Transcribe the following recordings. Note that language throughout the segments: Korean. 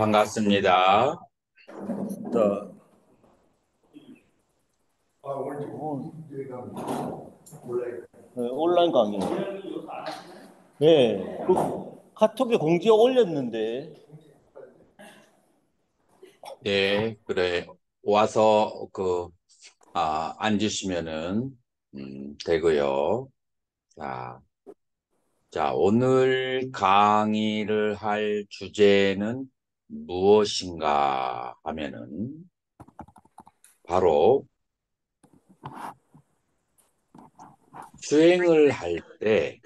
반갑습니다. 자, 네, 온라인 강의. 네, 그 카톡에 공지 올렸는데. 네, 그래. 와서 앉으시면은, 되고요. 자, 오늘 강의를 할 주제는 무엇인가 하면은, 바로 수행을 할 때,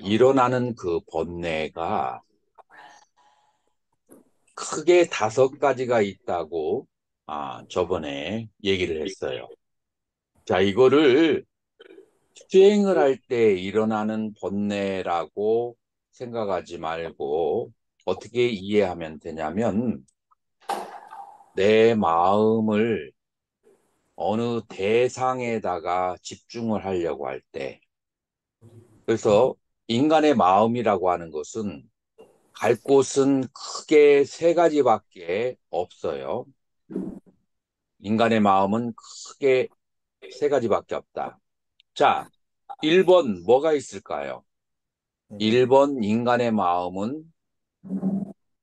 일어나는 그 번뇌가 크게 다섯 가지가 있다고, 저번에 얘기를 했어요. 자, 이거를 수행을 할 때 일어나는 번뇌라고 생각하지 말고 어떻게 이해하면 되냐면 내 마음을 어느 대상에다가 집중을 하려고 할 때, 그래서 인간의 마음이라고 하는 것은 갈 곳은 크게 세 가지밖에 없어요. 인간의 마음은 크게 세 가지밖에 없다. 자, 1번 뭐가 있을까요? 1번 인간의 마음은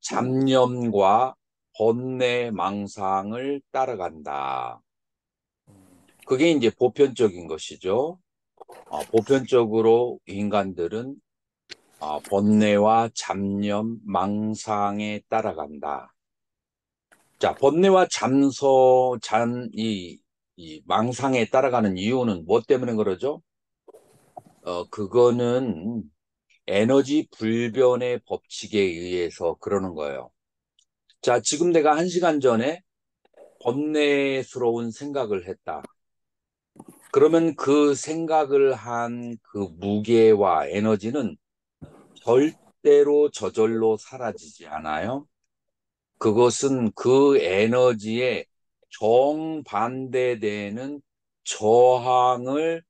잡념과 번뇌 망상을 따라간다. 그게 이제 보편적인 것이죠. 보편적으로 인간들은 번뇌와 잡념, 망상에 따라간다. 자, 번뇌와 이 망상에 따라가는 이유는 뭐 때문에 그러죠? 그거는 에너지 불변의 법칙에 의해서 그러는 거예요. 자, 지금 내가 1시간 전에 번뇌스러운 생각을 했다. 그러면 그 생각을 한 그 무게와 에너지는 절대로 저절로 사라지지 않아요. 그것은 그 에너지에 정반대되는 저항을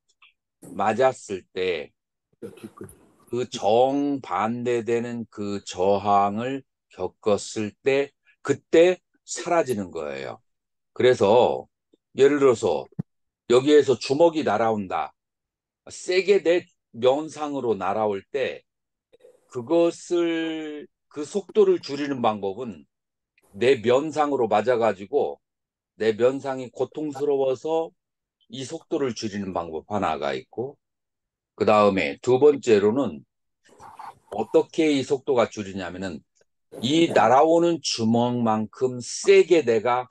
맞았을 때, 그 정반대되는 그 저항을 겪었을 때, 그때 사라지는 거예요. 그래서 예를 들어서 여기에서 주먹이 날아온다. 세게 내 면상으로 날아올 때 그 속도를 줄이는 방법은 내 면상으로 맞아가지고 내 면상이 고통스러워서 이 속도를 줄이는 방법 하나가 있고, 그 다음에 두 번째로는 어떻게 이 속도가 줄이냐면은 이 날아오는 주먹만큼 세게 내가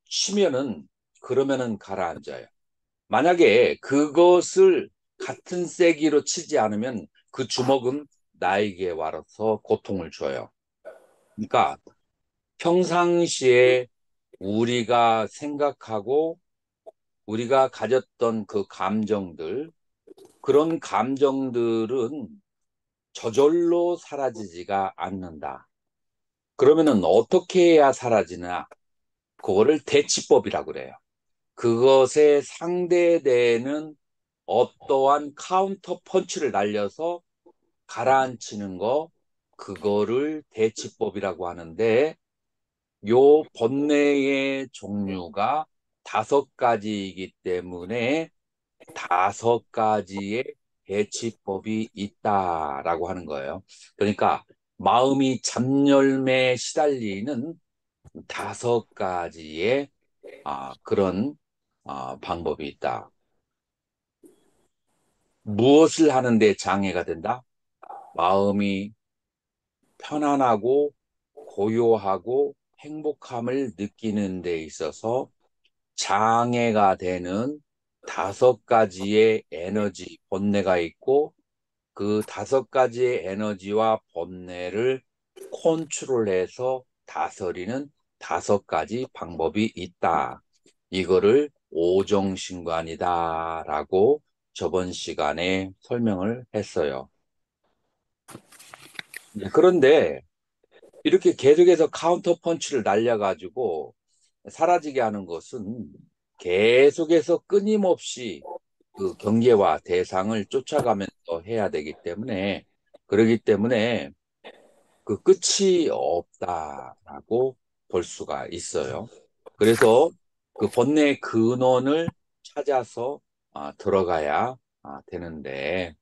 치면은, 그러면은 가라앉아요. 만약에 그것을 같은 세기로 치지 않으면 그 주먹은 나에게 와서 고통을 줘요. 그러니까 평상시에 우리가 생각하고 우리가 가졌던 그 감정들, 그런 감정들은 저절로 사라지지가 않는다. 그러면은 어떻게 해야 사라지나? 그거를 대치법이라고 그래요. 그것에 상대되는 어떠한 카운터 펀치를 날려서 가라앉히는 거, 그거를 대치법이라고 하는데, 요 번뇌의 종류가 다섯 가지이기 때문에 다섯 가지의 대치법이 있다라고 하는 거예요. 그러니까 마음이 잡념에 시달리는 다섯 가지의 그런 방법이 있다. 무엇을 하는데 장애가 된다? 마음이 편안하고 고요하고 행복함을 느끼는 데 있어서 장애가 되는 다섯 가지의 에너지, 번뇌가 있고, 그 다섯 가지의 에너지와 번뇌를 컨트롤해서 다스리는 다섯 가지 방법이 있다. 이거를 오정신관이다라고 저번 시간에 설명을 했어요. 그런데 이렇게 계속해서 카운터 펀치를 날려가지고 사라지게 하는 것은 계속해서 끊임없이 그 경계와 대상을 쫓아가면서 해야 되기 때문에, 그러기 때문에 그 끝이 없다라고 볼 수가 있어요. 그래서 그 번뇌의 근원을 찾아서 들어가야 되는데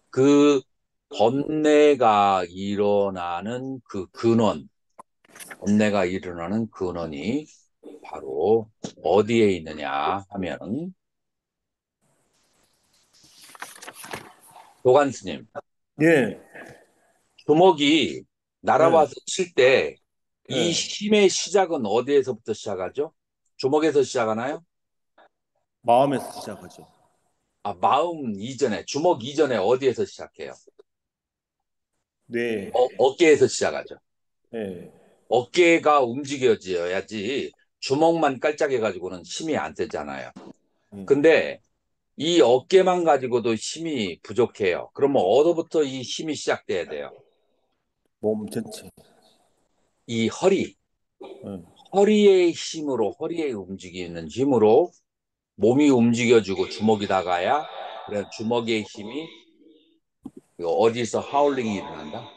그 번뇌가 일어나는 그 근원, 번뇌가 일어나는 근원이 바로 어디에 있느냐 하면 도관 스님, 예, 주먹이 예, 날아와서 칠 때 이 예. 힘의 시작은 어디에서부터 시작하죠? 주먹에서 시작하나요? 마음에서 시작하죠. 마음 이전에, 주먹 이전에 어디에서 시작해요? 네, 어깨에서 시작하죠. 예, 어깨가 움직여져야지 주먹만 깔짝해가지고는 힘이 안 세잖아요. 예. 근데 이 어깨만 가지고도 힘이 부족해요. 그러면 어디부터 이 힘이 시작돼야 돼요? 몸 전체. 이 허리, 예. 허리의 힘으로, 허리에 움직이는 힘으로 몸이 움직여주고 주먹이 나가야, 그래 주먹의 힘이 어디서 하울링이 일어난다?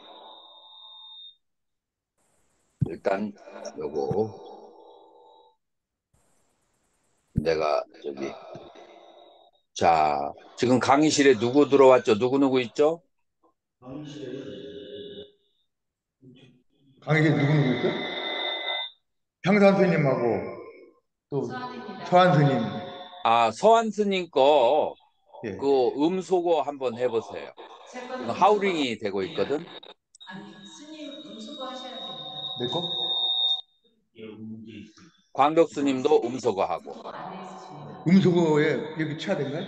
일단 요거 내가 저기 자 지금 강의실에 누구 들어왔죠? 누구 있죠? 강의실 누구누구 있어? 평산 스님하고 또 서한 스님. 서한 스님 거 예. 그 음소거 한번 해보세요. 지금 하울링이 되고 있거든. 내 거? 광덕 스님도 음소거 하고 음소거에 여기 쳐야 되나요?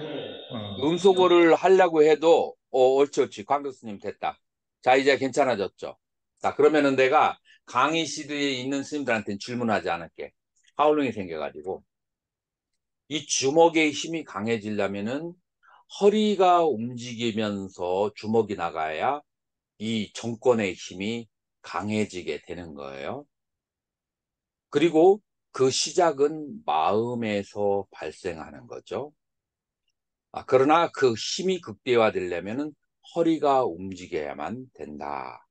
음소거를 하려고 해도 옳지 옳지 광덕 스님 됐다. 자 이제 괜찮아졌죠. 자 그러면은 내가 강의실에 있는 스님들한테는 질문하지 않을게. 하울링이 생겨가지고 이 주먹의 힘이 강해지려면은 허리가 움직이면서 주먹이 나가야 이 정권의 힘이 강해지게 되는 거예요. 그리고 그 시작은 마음에서 발생하는 거죠. 그러나 그 힘이 극대화되려면은 허리가 움직여야만 된다.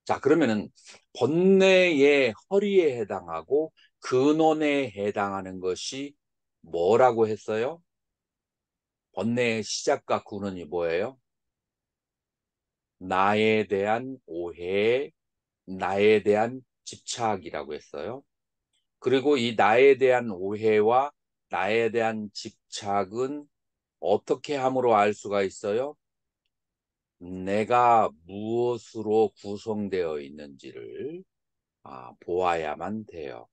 자, 그러면은 번뇌의 허리에 해당하고 근원에 해당하는 것이 뭐라고 했어요? 번뇌의 시작과 근원이 뭐예요? 나에 대한 오해, 나에 대한 집착이라고 했어요. 그리고 이 나에 대한 오해와 나에 대한 집착은 어떻게 함으로 알 수가 있어요? 내가 무엇으로 구성되어 있는지를 보아야만 돼요.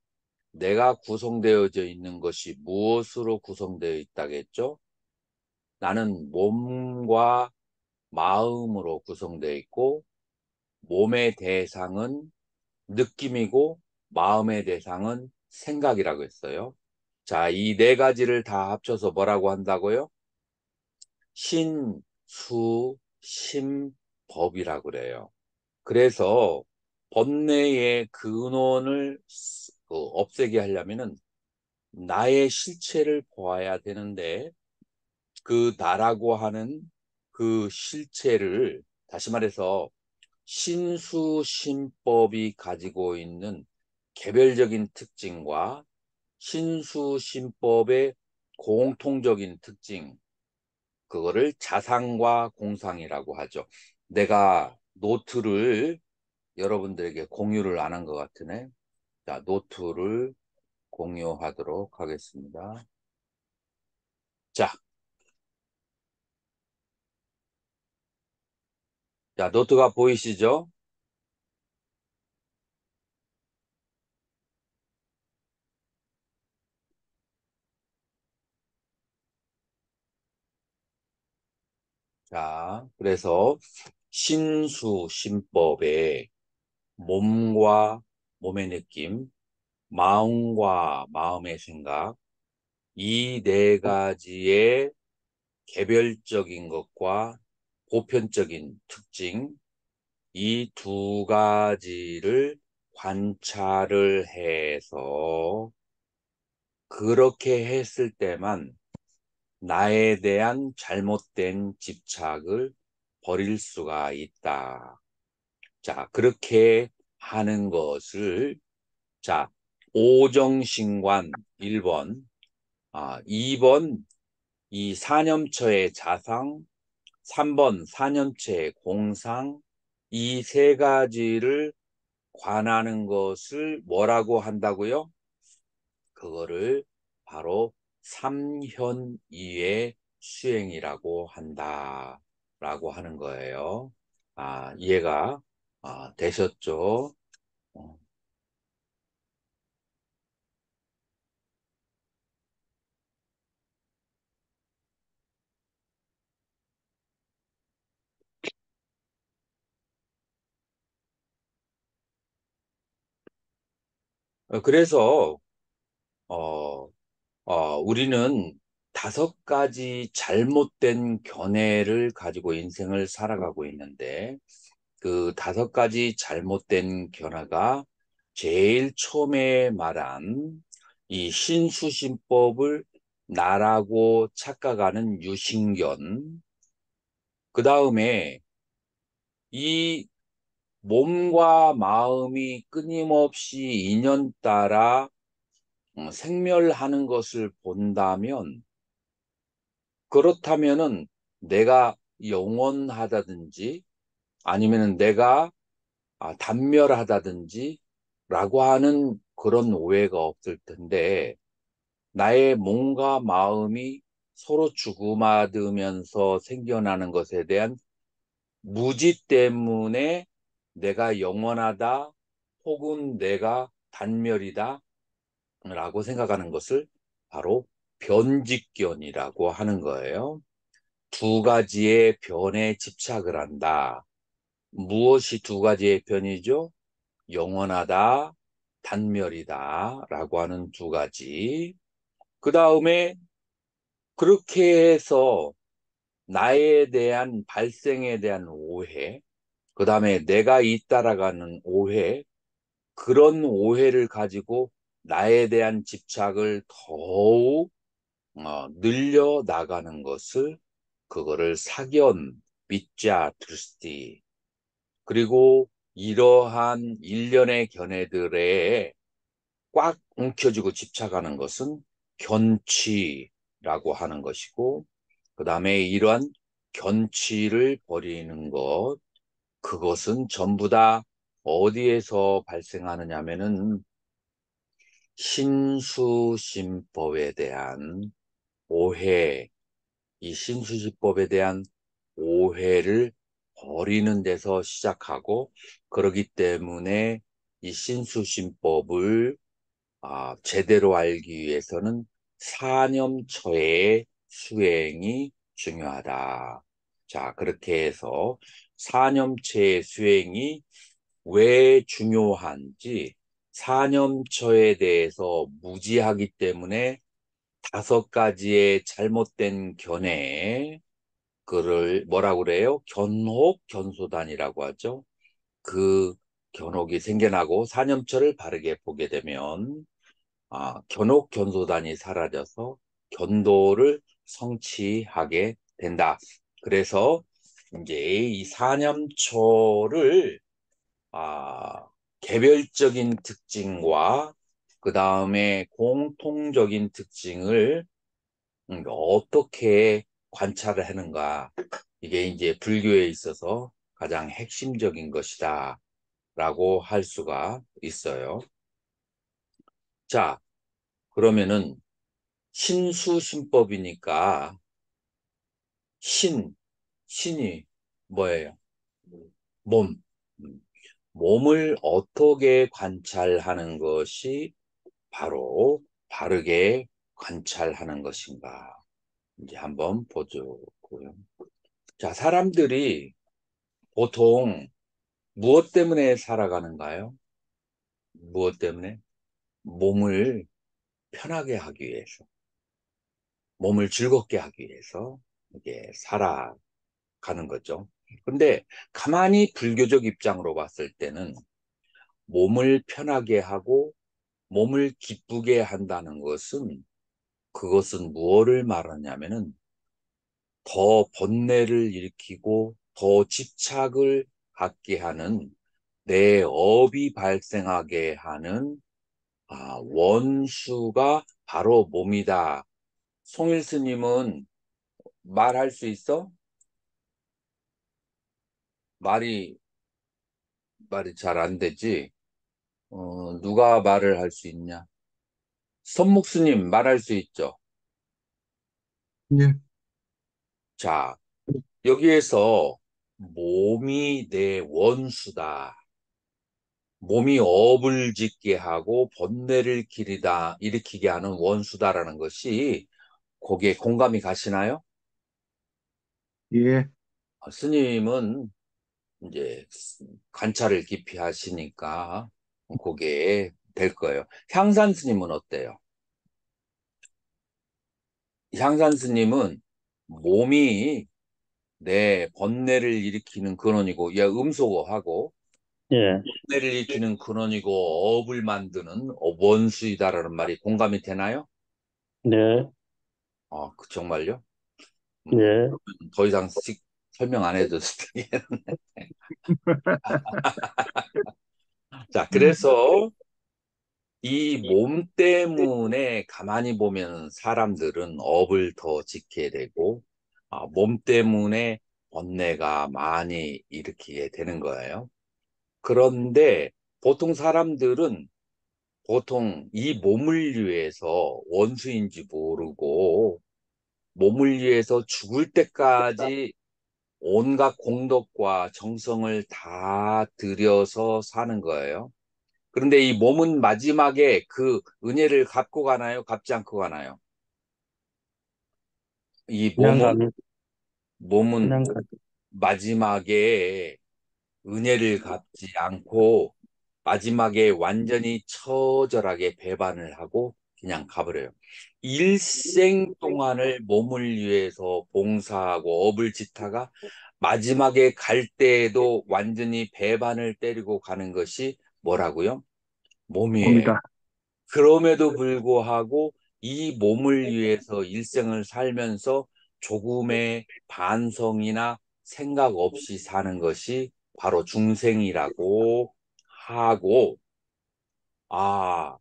내가 구성되어져 있는 것이 무엇으로 구성되어 있다겠죠? 나는 몸과 마음으로 구성되어 있고 몸의 대상은 느낌이고 마음의 대상은 생각이라고 했어요. 자, 이 네 가지를 다 합쳐서 뭐라고 한다고요? 신, 수, 심, 법이라고 그래요. 그래서 번뇌의 근원을 없애게 하려면은 나의 실체를 보아야 되는데 그 나라고 하는 그 실체를 다시 말해서 신수신법이 가지고 있는 개별적인 특징과 신수신법의 공통적인 특징, 그거를 자상과 공상이라고 하죠. 내가 노트를 여러분들에게 공유를 안 한 것 같으네. 자, 노트를 공유하도록 하겠습니다. 자, 노트가 보이시죠? 자, 그래서 신수신법에 몸과 몸의 느낌, 마음과 마음의 생각, 이 네 가지의 개별적인 것과 보편적인 특징, 이 두 가지를 관찰을 해서 그렇게 했을 때만 나에 대한 잘못된 집착을 버릴 수가 있다. 자, 그렇게 하는 것을, 자, 오정신관 1번, 2번 이 사념처의 자상, 3번 사념체의 공상, 이 세 가지를 관하는 것을 뭐라고 한다고요? 그거를 바로 삼현이의 수행이라고 한다라고 하는 거예요. 이해가 되셨죠? 어, 그래서 어, 우리는 다섯 가지 잘못된 견해를 가지고 인생을 살아가고 있는데 그 다섯 가지 잘못된 견해가 제일 처음에 말한 이 신수신법을 나라고 착각하는 유신견, 그 다음에 이 몸과 마음이 끊임없이 인연 따라 생멸하는 것을 본다면, 그렇다면은 내가 영원하다든지 아니면은 내가 단멸하다든지 라고 하는 그런 오해가 없을 텐데, 나의 몸과 마음이 서로 주고받으면서 생겨나는 것에 대한 무지 때문에 내가 영원하다 혹은 내가 단멸이다 라고 생각하는 것을 바로 변직견이라고 하는 거예요. 두 가지의 변에 집착을 한다. 무엇이 두 가지의 변이죠? 영원하다, 단멸이다 라고 하는 두 가지. 그 다음에 그렇게 해서 나에 대한 발생에 대한 오해, 그 다음에 내가 잇따라가는 오해, 그런 오해를 가지고 나에 대한 집착을 더욱 늘려 나가는 것을, 그거를 사견, 믿자, 드스티, 그리고 이러한 일련의 견해들에 꽉 움켜쥐고 집착하는 것은 견치라고 하는 것이고, 그 다음에 이러한 견치를 버리는 것, 그것은 전부 다 어디에서 발생하느냐면은 신수신법에 대한 오해, 이 신수시법에 대한 오해를 버리는 데서 시작하고, 그러기 때문에 이 신수신법을 제대로 알기 위해서는 사념처의 수행이 중요하다. 자, 그렇게 해서 사념체의 수행이 왜 중요한지, 사념처에 대해서 무지하기 때문에 다섯 가지의 잘못된 견해, 그를 뭐라고 그래요? 견혹, 견소단이라고 하죠. 그 견혹이 생겨나고 사념처를 바르게 보게 되면 견혹, 견소단이 사라져서 견도를 성취하게 된다. 그래서 이제 이 사념초를 개별적인 특징과 그 다음에 공통적인 특징을 어떻게 관찰을 하는가. 이게 이제 불교에 있어서 가장 핵심적인 것이다 라고 할 수가 있어요. 자, 그러면은 신수신법이니까 신이 뭐예요? 몸. 음, 몸을 어떻게 관찰하는 것이 바로 바르게 관찰하는 것인가. 이제 한번 보자고요. 자, 사람들이 보통 무엇 때문에 살아가는가요? 무엇 때문에? 몸을 편하게 하기 위해서, 몸을 즐겁게 하기 위해서 이게 살아가는 거죠. 근데 가만히 불교적 입장으로 봤을 때는 몸을 편하게 하고 몸을 기쁘게 한다는 것은, 그것은 무엇을 말하냐면은 더 번뇌를 일으키고 더 집착을 갖게 하는 내 업이 발생하게 하는 원수가 바로 몸이다. 송일 스님은 말할 수 있어? 말이 잘 안 되지? 누가 말을 할 수 있냐? 선묵 스님 말할 수 있죠? 예. 자, 여기에서 몸이 내 원수다. 몸이 업을 짓게 하고 번뇌를 일으키게 하는 원수다라는 것이 거기에 공감이 가시나요? 예. 스님은 이제 관찰을 깊이 하시니까 그게 될 거예요. 향산 스님은 어때요? 향산 스님은 몸이 내 번뇌를 일으키는 근원이고, 야, 음소거하고, 예, 번뇌를 일으키는 근원이고, 업을 만드는 원수이다라는 말이 공감이 되나요? 네, 정말요? 음, 예, 더 이상 설명 안 해도 되겠네. 자, 그래서 이 몸 때문에 가만히 보면 사람들은 업을 더 짓게 되고, 몸 때문에 번뇌가 많이 일으키게 되는 거예요. 그런데 보통 사람들은 보통 이 몸을 위해서 원수인지 모르고 몸을 위해서 죽을 때까지 온갖 공덕과 정성을 다 들여서 사는 거예요. 그런데 이 몸은 마지막에 그 은혜를 갚고 가나요? 갚지 않고 가나요? 이 그냥 몸은, 가면, 몸은 그냥 가, 마지막에 은혜를 갚지 않고 마지막에 완전히 처절하게 배반을 하고 그냥 가버려요. 일생 동안을 몸을 위해서 봉사하고 업을 짓다가 마지막에 갈 때에도 완전히 배반을 때리고 가는 것이 뭐라고요? 몸이에요. 봅니다. 그럼에도 불구하고 이 몸을 위해서 일생을 살면서 조금의 반성이나 생각 없이 사는 것이 바로 중생이라고 하고, 아,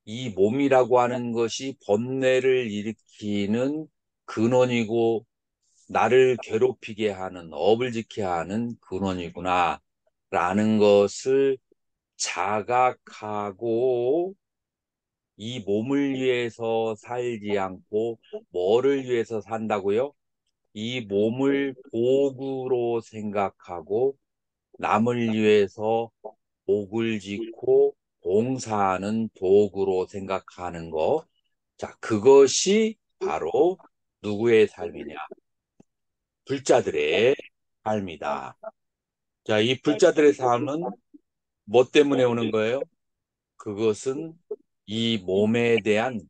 이 몸이라고 하는 것이 번뇌를 일으키는 근원이고 나를 괴롭히게 하는 업을 짓게 하는 근원이구나 라는 것을 자각하고 이 몸을 위해서 살지 않고 뭐를 위해서 산다고요? 이 몸을 도구로 생각하고 남을 위해서 복을 짓고 봉사하는 도구로 생각하는 거. 자, 그것이 바로 누구의 삶이냐? 불자들의 삶이다. 자, 이 불자들의 삶은 뭐 때문에 오는 거예요? 그것은 이 몸에 대한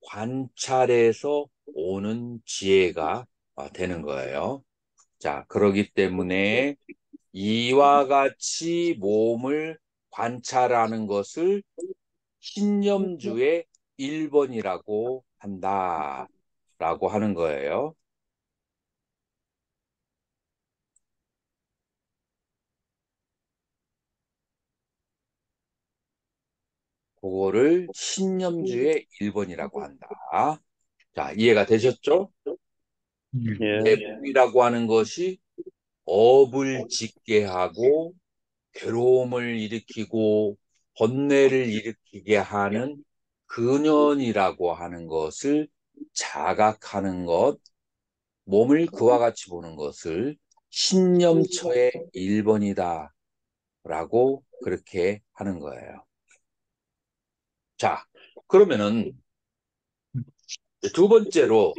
관찰에서 오는 지혜가 되는 거예요. 자, 그러기 때문에 이와 같이 몸을 관찰하는 것을 신념주의 1번이라고 한다라고 하는 거예요. 그거를 신념주의 1번이라고 한다. 자, 이해가 되셨죠? 예. 예, 내 몸이라고 하는 것이 업을 짓게 하고 괴로움을 일으키고 번뇌를 일으키게 하는 근원이라고 하는 것을 자각하는 것, 몸을 그와 같이 보는 것을 신념처의 1번이다 라고 그렇게 하는 거예요. 자, 그러면은 두 번째로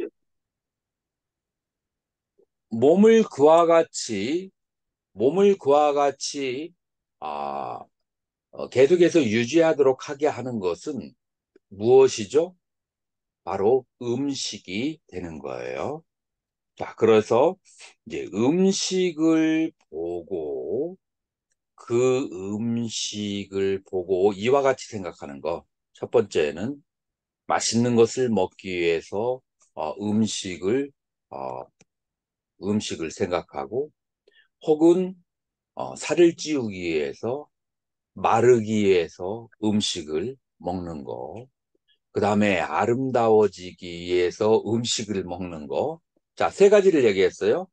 몸을 그와 같이 몸을 그와 같이 아, 계속해서 유지하도록 하게 하는 것은 무엇이죠? 바로 음식이 되는 거예요. 자, 그래서 이제 음식을 보고 그 음식을 보고 이와 같이 생각하는 거. 첫 번째는 맛있는 것을 먹기 위해서 음식을 어, 음식을 생각하고 혹은 살을 찌우기 위해서 마르기 위해서 음식을 먹는 거. 그 다음에 아름다워지기 위해서 음식을 먹는 거. 자, 세 가지를 얘기했어요.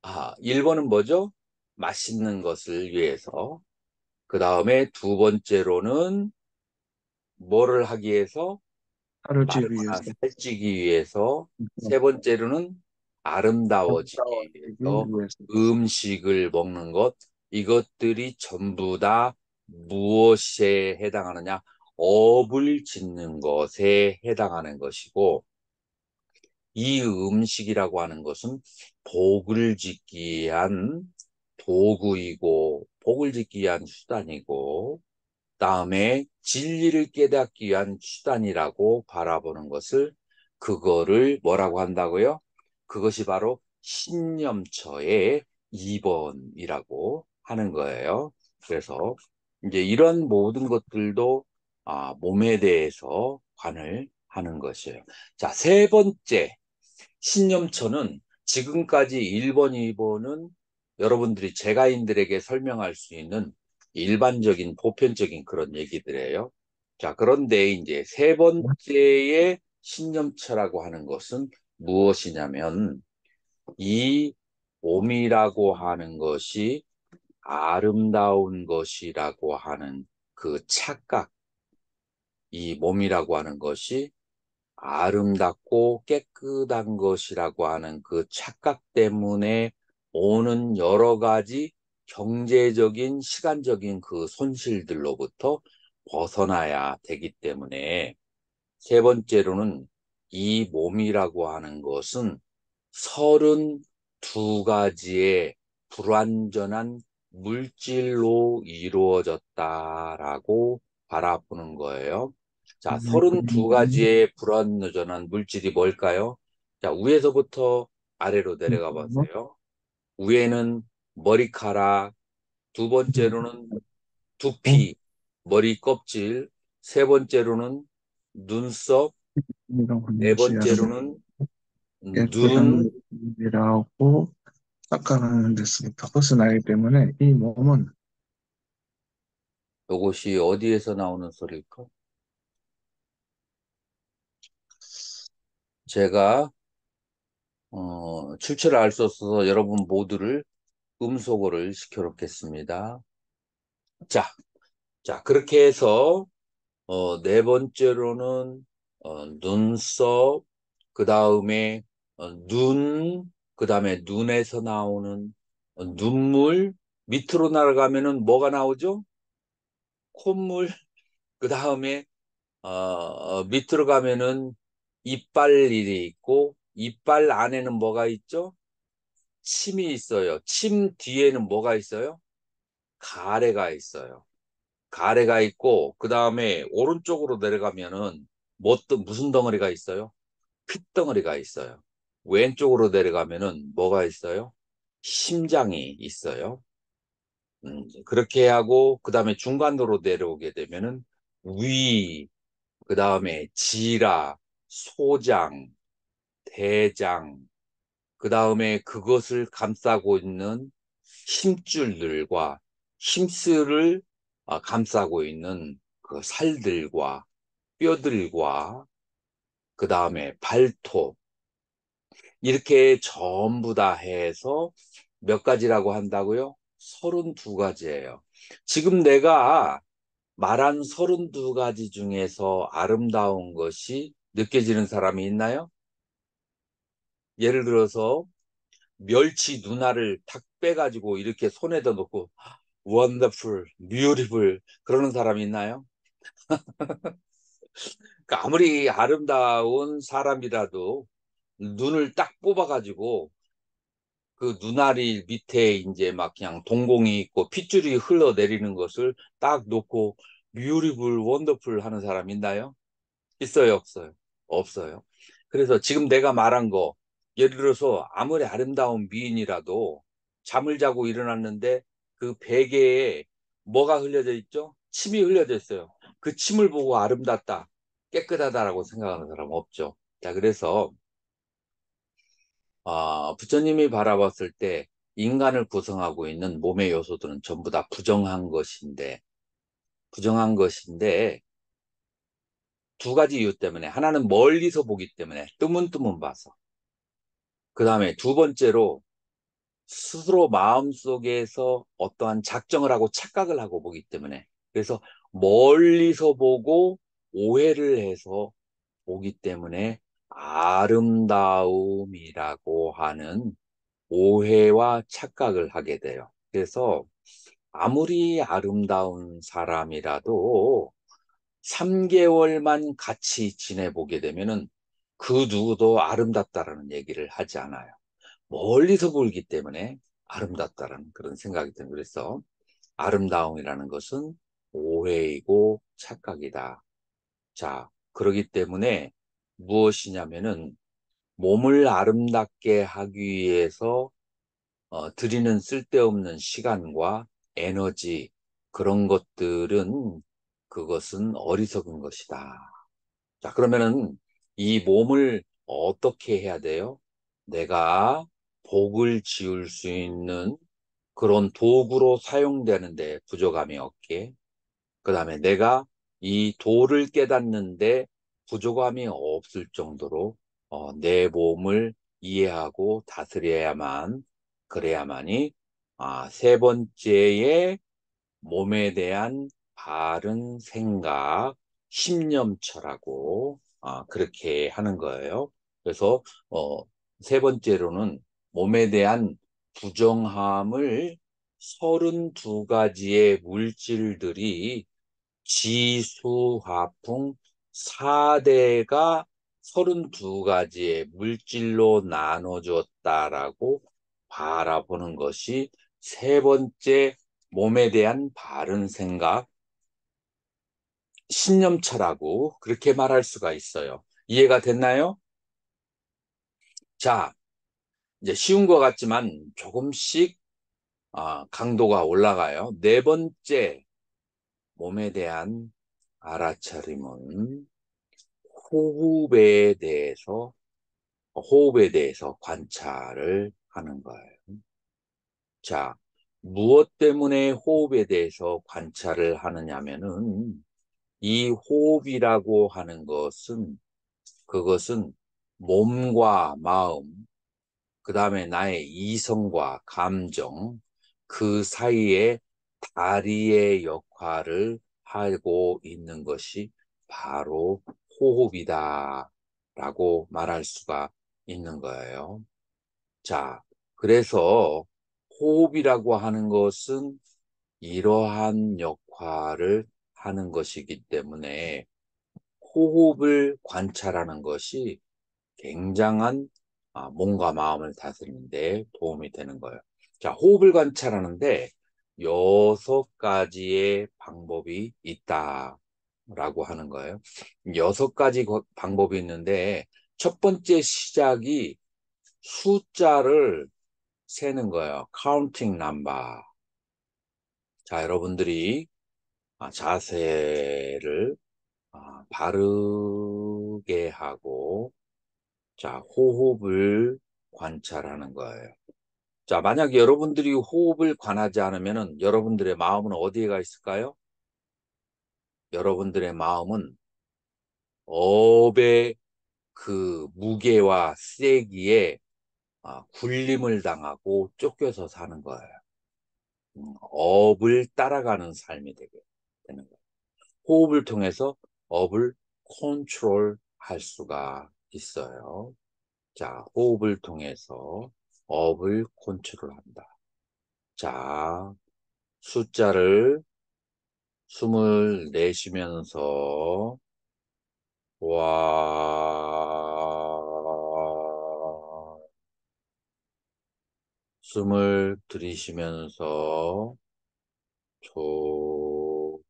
1번은 뭐죠? 맛있는 것을 위해서. 그 다음에 두 번째로는 뭐를 하기 위해서? 하루지 마르거나 위해서 살찌기 위해서. 세 번째로는 아름다워지기 아름다워지기 위해서 위해서. 음식을 먹는 것. 이것들이 전부 다 무엇에 해당하느냐? 업을 짓는 것에 해당하는 것이고, 이 음식이라고 하는 것은 복을 짓기 위한 도구이고, 복을 짓기 위한 수단이고, 다음에 진리를 깨닫기 위한 수단이라고 바라보는 것을, 그거를 뭐라고 한다고요? 그것이 바로 신념처의 2번이라고 하는 거예요. 그래서 이제 이런 모든 것들도 몸에 대해서 관을 하는 것이에요. 자, 세 번째 신념처는 지금까지 1번, 2번은 여러분들이 재가인들에게 설명할 수 있는 일반적인 보편적인 그런 얘기들이에요. 자, 그런데 이제 세 번째의 신념처라고 하는 것은 무엇이냐면, 이 몸이라고 하는 것이 아름다운 것이라고 하는 그 착각, 이 몸이라고 하는 것이 아름답고 깨끗한 것이라고 하는 그 착각 때문에 오는 여러 가지 경제적인, 시간적인 그 손실들로부터 벗어나야 되기 때문에, 세 번째로는 이 몸이라고 하는 것은 32가지의 불완전한 물질로 이루어졌다라고 바라보는 거예요. 자, 32가지의 불완전한 물질이 뭘까요? 자, 위에서부터 아래로 내려가 보세요. 위에는 머리카락, 두 번째로는 두피, 머리 껍질, 세 번째로는 눈썹, 네 이런 것이 여러분 번째로는 눈, 깨끗한 일이라고 닦아가는 데서부터 벗어나기 때문에 이 몸은 이것이 어디에서 나오는 소리일까? 제가 출처를 알 수 없어서 여러분 모두를 음소거를 시켜놓겠습니다. 자, 자, 그렇게 해서 네 번째로는 눈썹, 그 다음에 눈, 그 다음에 눈에서 나오는 눈물, 밑으로 날아가면은 뭐가 나오죠? 콧물, 그 다음에 밑으로 가면은 이빨이 있고, 이빨 안에는 뭐가 있죠? 침이 있어요. 침 뒤에는 뭐가 있어요? 가래가 있어요. 가래가 있고, 그 다음에 오른쪽으로 내려가면은 무슨 덩어리가 있어요? 핏덩어리가 있어요. 왼쪽으로 내려가면은 뭐가 있어요? 심장이 있어요. 그렇게 하고, 그 다음에 중간으로 내려오게 되면은 위, 그 다음에 지라, 소장, 대장, 그 다음에 그것을 감싸고 있는 힘줄들과 힘줄을 감싸고 있는 그 살들과 뼈들과 그 다음에 발톱, 이렇게 전부 다 해서 몇 가지라고 한다고요? 32가지예요. 지금 내가 말한 32가지 중에서 아름다운 것이 느껴지는 사람이 있나요? 예를 들어서 멸치 눈알을 탁 빼가지고 이렇게 손에다 놓고 wonderful, beautiful 그러는 사람이 있나요? 그러니까 아무리 아름다운 사람이라도 눈을 딱 뽑아가지고 그 눈알이 밑에 이제 막 그냥 동공이 있고 핏줄이 흘러내리는 것을 딱 놓고 beautiful, wonderful 하는 사람 있나요? 있어요, 없어요? 없어요. 그래서 지금 내가 말한 거, 예를 들어서 아무리 아름다운 미인이라도 잠을 자고 일어났는데 그 베개에 뭐가 흘려져 있죠? 침이 흘려져 있어요. 그 침을 보고 아름답다, 깨끗하다라고 생각하는 사람 없죠. 자, 그래서 부처님이 바라봤을 때 인간을 구성하고 있는 몸의 요소들은 전부 다 부정한 것인데, 부정한 것인데 두 가지 이유 때문에 하나는 멀리서 보기 때문에 뜨문뜨문 봐서 그 다음에 두 번째로 스스로 마음속에서 어떠한 작정을 하고 착각을 하고 보기 때문에 그래서 멀리서 보고 오해를 해서 보기 때문에 아름다움이라고 하는 오해와 착각을 하게 돼요. 그래서 아무리 아름다운 사람이라도 3개월만 같이 지내보게 되면은 그 누구도 아름답다라는 얘기를 하지 않아요. 멀리서 보기 때문에 아름답다라는 그런 생각이 듭니다. 그래서 아름다움이라는 것은 오해이고 착각이다. 자, 그러기 때문에 무엇이냐면은 몸을 아름답게 하기 위해서 들이는 쓸데없는 시간과 에너지 그런 것들은 그것은 어리석은 것이다. 자, 그러면은 이 몸을 어떻게 해야 돼요? 내가 복을 지을 수 있는 그런 도구로 사용되는데 부족함이 없게. 그 다음에 내가 이 도를 깨닫는데 부족함이 없을 정도로 내 몸을 이해하고 다스려야만, 그래야만이, 세 번째에 몸에 대한 바른 생각, 신념처라고 그렇게 하는 거예요. 그래서 어, 세 번째로는 몸에 대한 부정함을 32가지의 물질들이 지수화풍 4대가 32가지의 물질로 나눠졌다라고 바라보는 것이 세 번째 몸에 대한 바른 생각, 신념차라고 그렇게 말할 수가 있어요. 이해가 됐나요? 자, 이제 쉬운 것 같지만 조금씩 강도가 올라가요. 네 번째 몸에 대한 알아차림은 호흡에 대해서 관찰을 하는 거예요. 자, 무엇 때문에 호흡에 대해서 관찰을 하느냐면은 이 호흡이라고 하는 것은 그것은 몸과 마음, 그 다음에 나의 이성과 감정, 그 사이에 다리의 역할을 하고 있는 것이 바로 호흡이다라고 말할 수가 있는 거예요. 자, 그래서 호흡이라고 하는 것은 이러한 역할을 하는 것이기 때문에 호흡을 관찰하는 것이 굉장한 몸과 마음을 다스리는 데 도움이 되는 거예요. 자, 호흡을 관찰하는데 6가지의 방법이 있다라고 하는 거예요. 6가지 방법이 있는데 첫 번째 시작이 숫자를 세는 거예요. 카운팅 넘버. 자, 여러분들이 자세를 바르게 하고 자, 호흡을 관찰하는 거예요. 자, 만약 여러분들이 호흡을 관하지 않으면 여러분들의 마음은 어디에 가 있을까요? 여러분들의 마음은 업의 그 무게와 세기에 굴림을 당하고 쫓겨서 사는 거예요. 업을 따라가는 삶이 되게 되는 거예요. 호흡을 통해서 업을 컨트롤 할 수가 있어요. 자, 호흡을 통해서 업을 컨트롤한다. 자, 숫자를 숨을 내쉬면서 와, 숨을 들이쉬면서 조,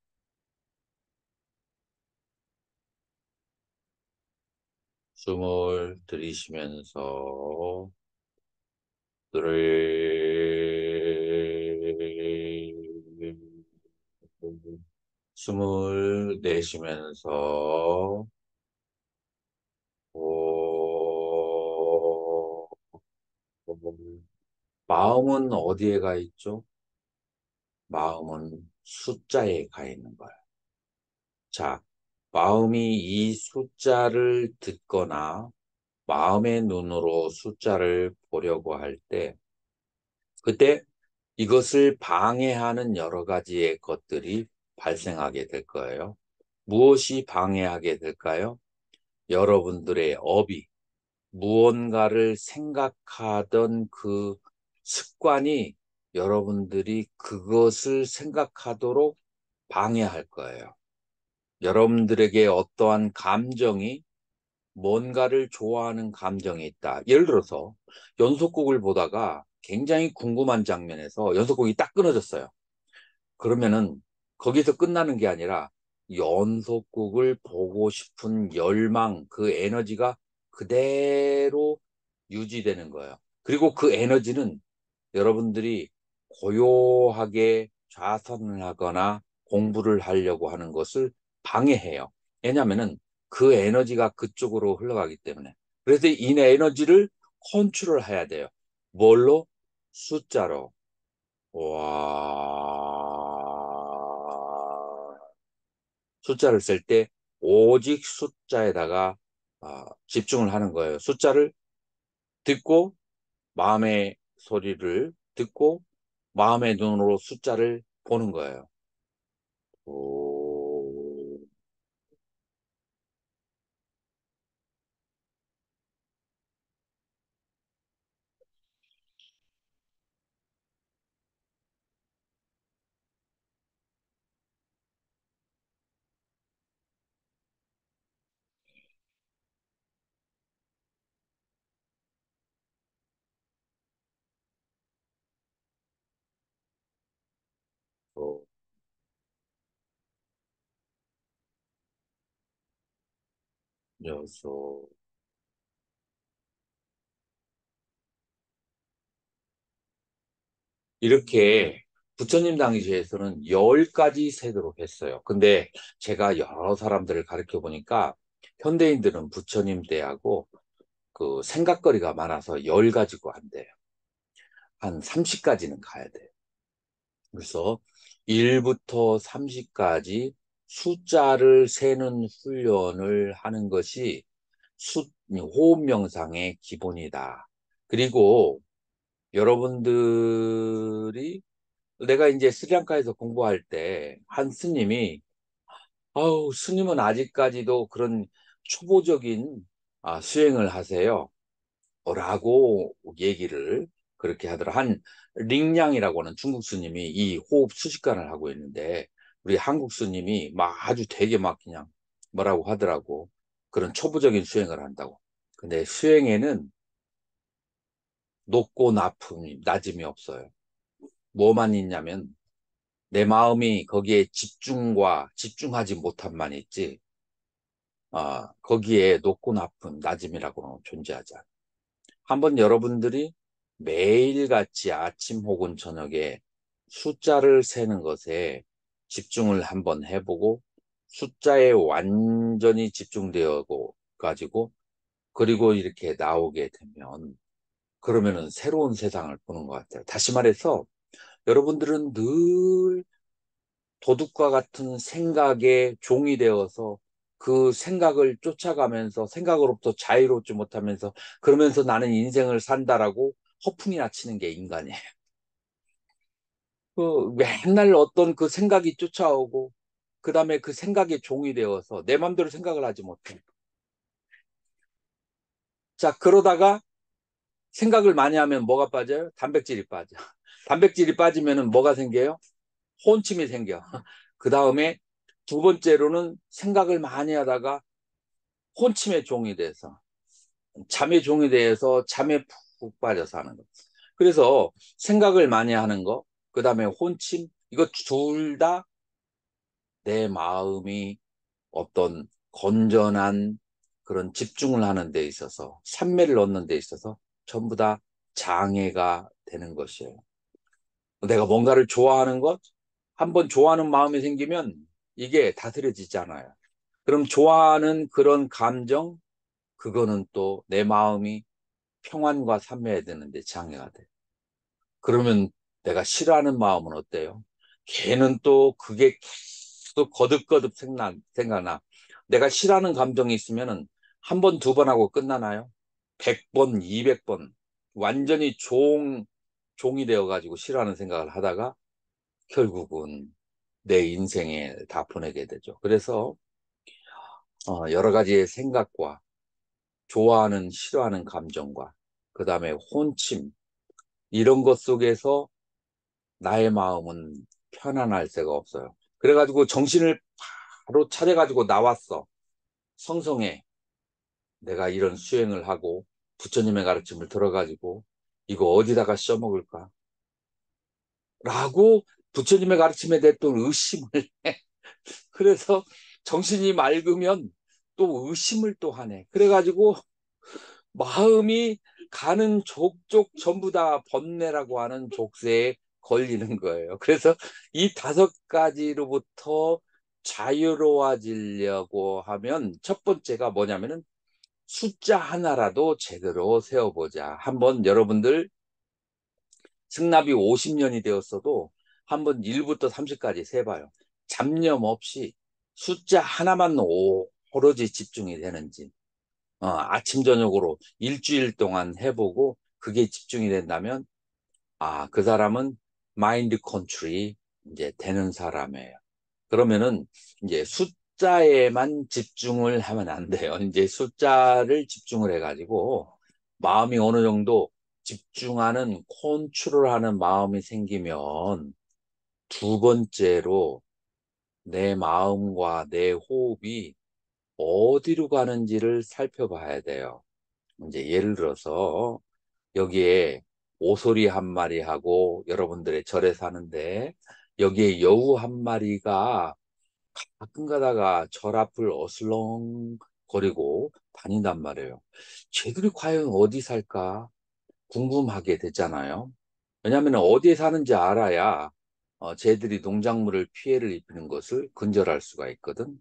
숨을 들이쉬면서 드레 숨을 내쉬면서 오, 마음은 어디에 가 있죠? 마음은 숫자에 가 있는 거예요. 자, 마음이 이 숫자를 듣거나 마음의 눈으로 숫자를 보려고 할 때, 그때 이것을 방해하는 여러 가지의 것들이 발생하게 될 거예요. 무엇이 방해하게 될까요? 여러분들의 업이 무언가를 생각하던 그 습관이 여러분들이 그것을 생각하도록 방해할 거예요. 여러분들에게 어떠한 감정이 뭔가를 좋아하는 감정이 있다. 예를 들어서 연속곡을 보다가 굉장히 궁금한 장면에서 연속곡이 딱 끊어졌어요. 그러면은 거기서 끝나는 게 아니라 연속곡을 보고 싶은 열망, 그 에너지가 그대로 유지되는 거예요. 그리고 그 에너지는 여러분들이 고요하게 좌선을 하거나 공부를 하려고 하는 것을 방해해요. 왜냐하면은 그 에너지가 그쪽으로 흘러가기 때문에. 그래서 이 에너지를 컨트롤 해야 돼요. 뭘로? 숫자로. 와. 숫자를 쓸 때 오직 숫자에다가 집중을 하는 거예요. 숫자를 듣고 마음의 소리를 듣고 마음의 눈으로 숫자를 보는 거예요. 오, 오, 여섯. 이렇게 부처님 당시에서는 10가지 세도록 했어요. 근데 제가 여러 사람들을 가르쳐 보니까 현대인들은 부처님 때하고 그 생각거리가 많아서 10가지고 한대요. 한 30까지는 가야 돼요. 그래서 1부터 30까지 숫자를 세는 훈련을 하는 것이 호흡 명상의 기본이다. 그리고 여러분들이 내가 이제 스리랑카에서 공부할 때 한 스님이 아우 스님은 아직까지도 그런 초보적인 수행을 하세요. 라고 얘기를 그렇게 하더라. 한 링량이라고 하는 중국 스님이 이 호흡 수식관을 하고 있는데 우리 한국 스님이 막 아주 되게 막 그냥 뭐라고 하더라고. 그런 초보적인 수행을 한다고. 근데 수행에는 높고 낮음이 없어요. 뭐만 있냐면 내 마음이 거기에 집중과 집중하지 못함만 있지. 거기에 높고 낮음이라고는 존재하지 않아요. 한번 여러분들이 매일같이 아침 혹은 저녁에 숫자를 세는 것에 집중을 한번 해보고 숫자에 완전히 집중되어 가지고 그리고 이렇게 나오게 되면 그러면은 새로운 세상을 보는 것 같아요. 다시 말해서 여러분들은 늘 도둑과 같은 생각에 종이 되어서 그 생각을 쫓아가면서 생각으로부터 자유롭지 못하면서 그러면서 나는 인생을 산다라고 허풍이나 치는 게 인간이에요. 그 맨날 어떤 그 생각이 쫓아오고 그 다음에 그 생각에 종이 되어서 내 맘대로 생각을 하지 못해. 자, 그러다가 생각을 많이 하면 뭐가 빠져요? 단백질이 빠져. 단백질이 빠지면은 뭐가 생겨요? 혼침이 생겨. 그 다음에 두 번째로는 생각을 많이 하다가 혼침의 종이 돼서 잠의 종이 돼서 잠에 푹 빠져서 하는 거. 그래서 생각을 많이 하는 거, 그 다음에 혼침, 이거 둘 다 내 마음이 어떤 건전한 그런 집중을 하는 데 있어서 산매를 얻는 데 있어서 전부 다 장애가 되는 것이에요. 내가 뭔가를 좋아하는 것, 한번 좋아하는 마음이 생기면 이게 다스려지지 않아요. 그럼 좋아하는 그런 감정, 그거는 또 내 마음이 평안과 산매해야 되는데 장애가 돼. 그러면 내가 싫어하는 마음은 어때요? 걔는 또 그게 수도 거듭거듭 생각나. 내가 싫어하는 감정이 있으면은 한 번, 두 번 하고 끝나나요? 100번, 200번. 완전히 종이 되어가지고 싫어하는 생각을 하다가 결국은 내 인생에 다 보내게 되죠. 그래서 여러 가지의 생각과 좋아하는, 싫어하는 감정과 그 다음에 혼침, 이런 것 속에서 나의 마음은 편안할 새가 없어요. 그래가지고 정신을 바로 차려가지고 나왔어. 성성에 내가 이런 수행을 하고 부처님의 가르침을 들어가지고 이거 어디다가 써먹을까? 라고 부처님의 가르침에 대해 또 의심을 해. 그래서 정신이 맑으면 또 의심을 또 하네. 그래가지고 마음이 가는 족족 전부 다 번뇌라고 하는 족쇄에 걸리는 거예요. 그래서 이 다섯 가지로부터 자유로워지려고 하면 첫 번째가 뭐냐면은 숫자 하나라도 제대로 세어보자. 한번 여러분들 승납이 50년이 되었어도 한번 1부터 30까지 세봐요. 잡념 없이 숫자 하나만 오로지 집중이 되는지. 아침, 저녁으로 일주일 동안 해보고 그게 집중이 된다면, 그 사람은 마인드 컨트롤이 이제 되는 사람이에요. 그러면은 이제 숫자에만 집중을 하면 안 돼요. 이제 숫자를 집중을 해가지고 마음이 어느 정도 집중하는, 컨트롤하는 마음이 생기면 두 번째로 내 마음과 내 호흡이 어디로 가는지를 살펴봐야 돼요. 이제 예를 들어서 여기에 오소리 한 마리하고 여러분들의 절에 사는데 여기에 여우 한 마리가 가끔 가다가 절 앞을 어슬렁거리고 다닌단 말이에요. 쟤들이 과연 어디 살까 궁금하게 됐잖아요. 왜냐하면 어디에 사는지 알아야 쟤들이 농작물을 피해를 입히는 것을 근절할 수가 있거든.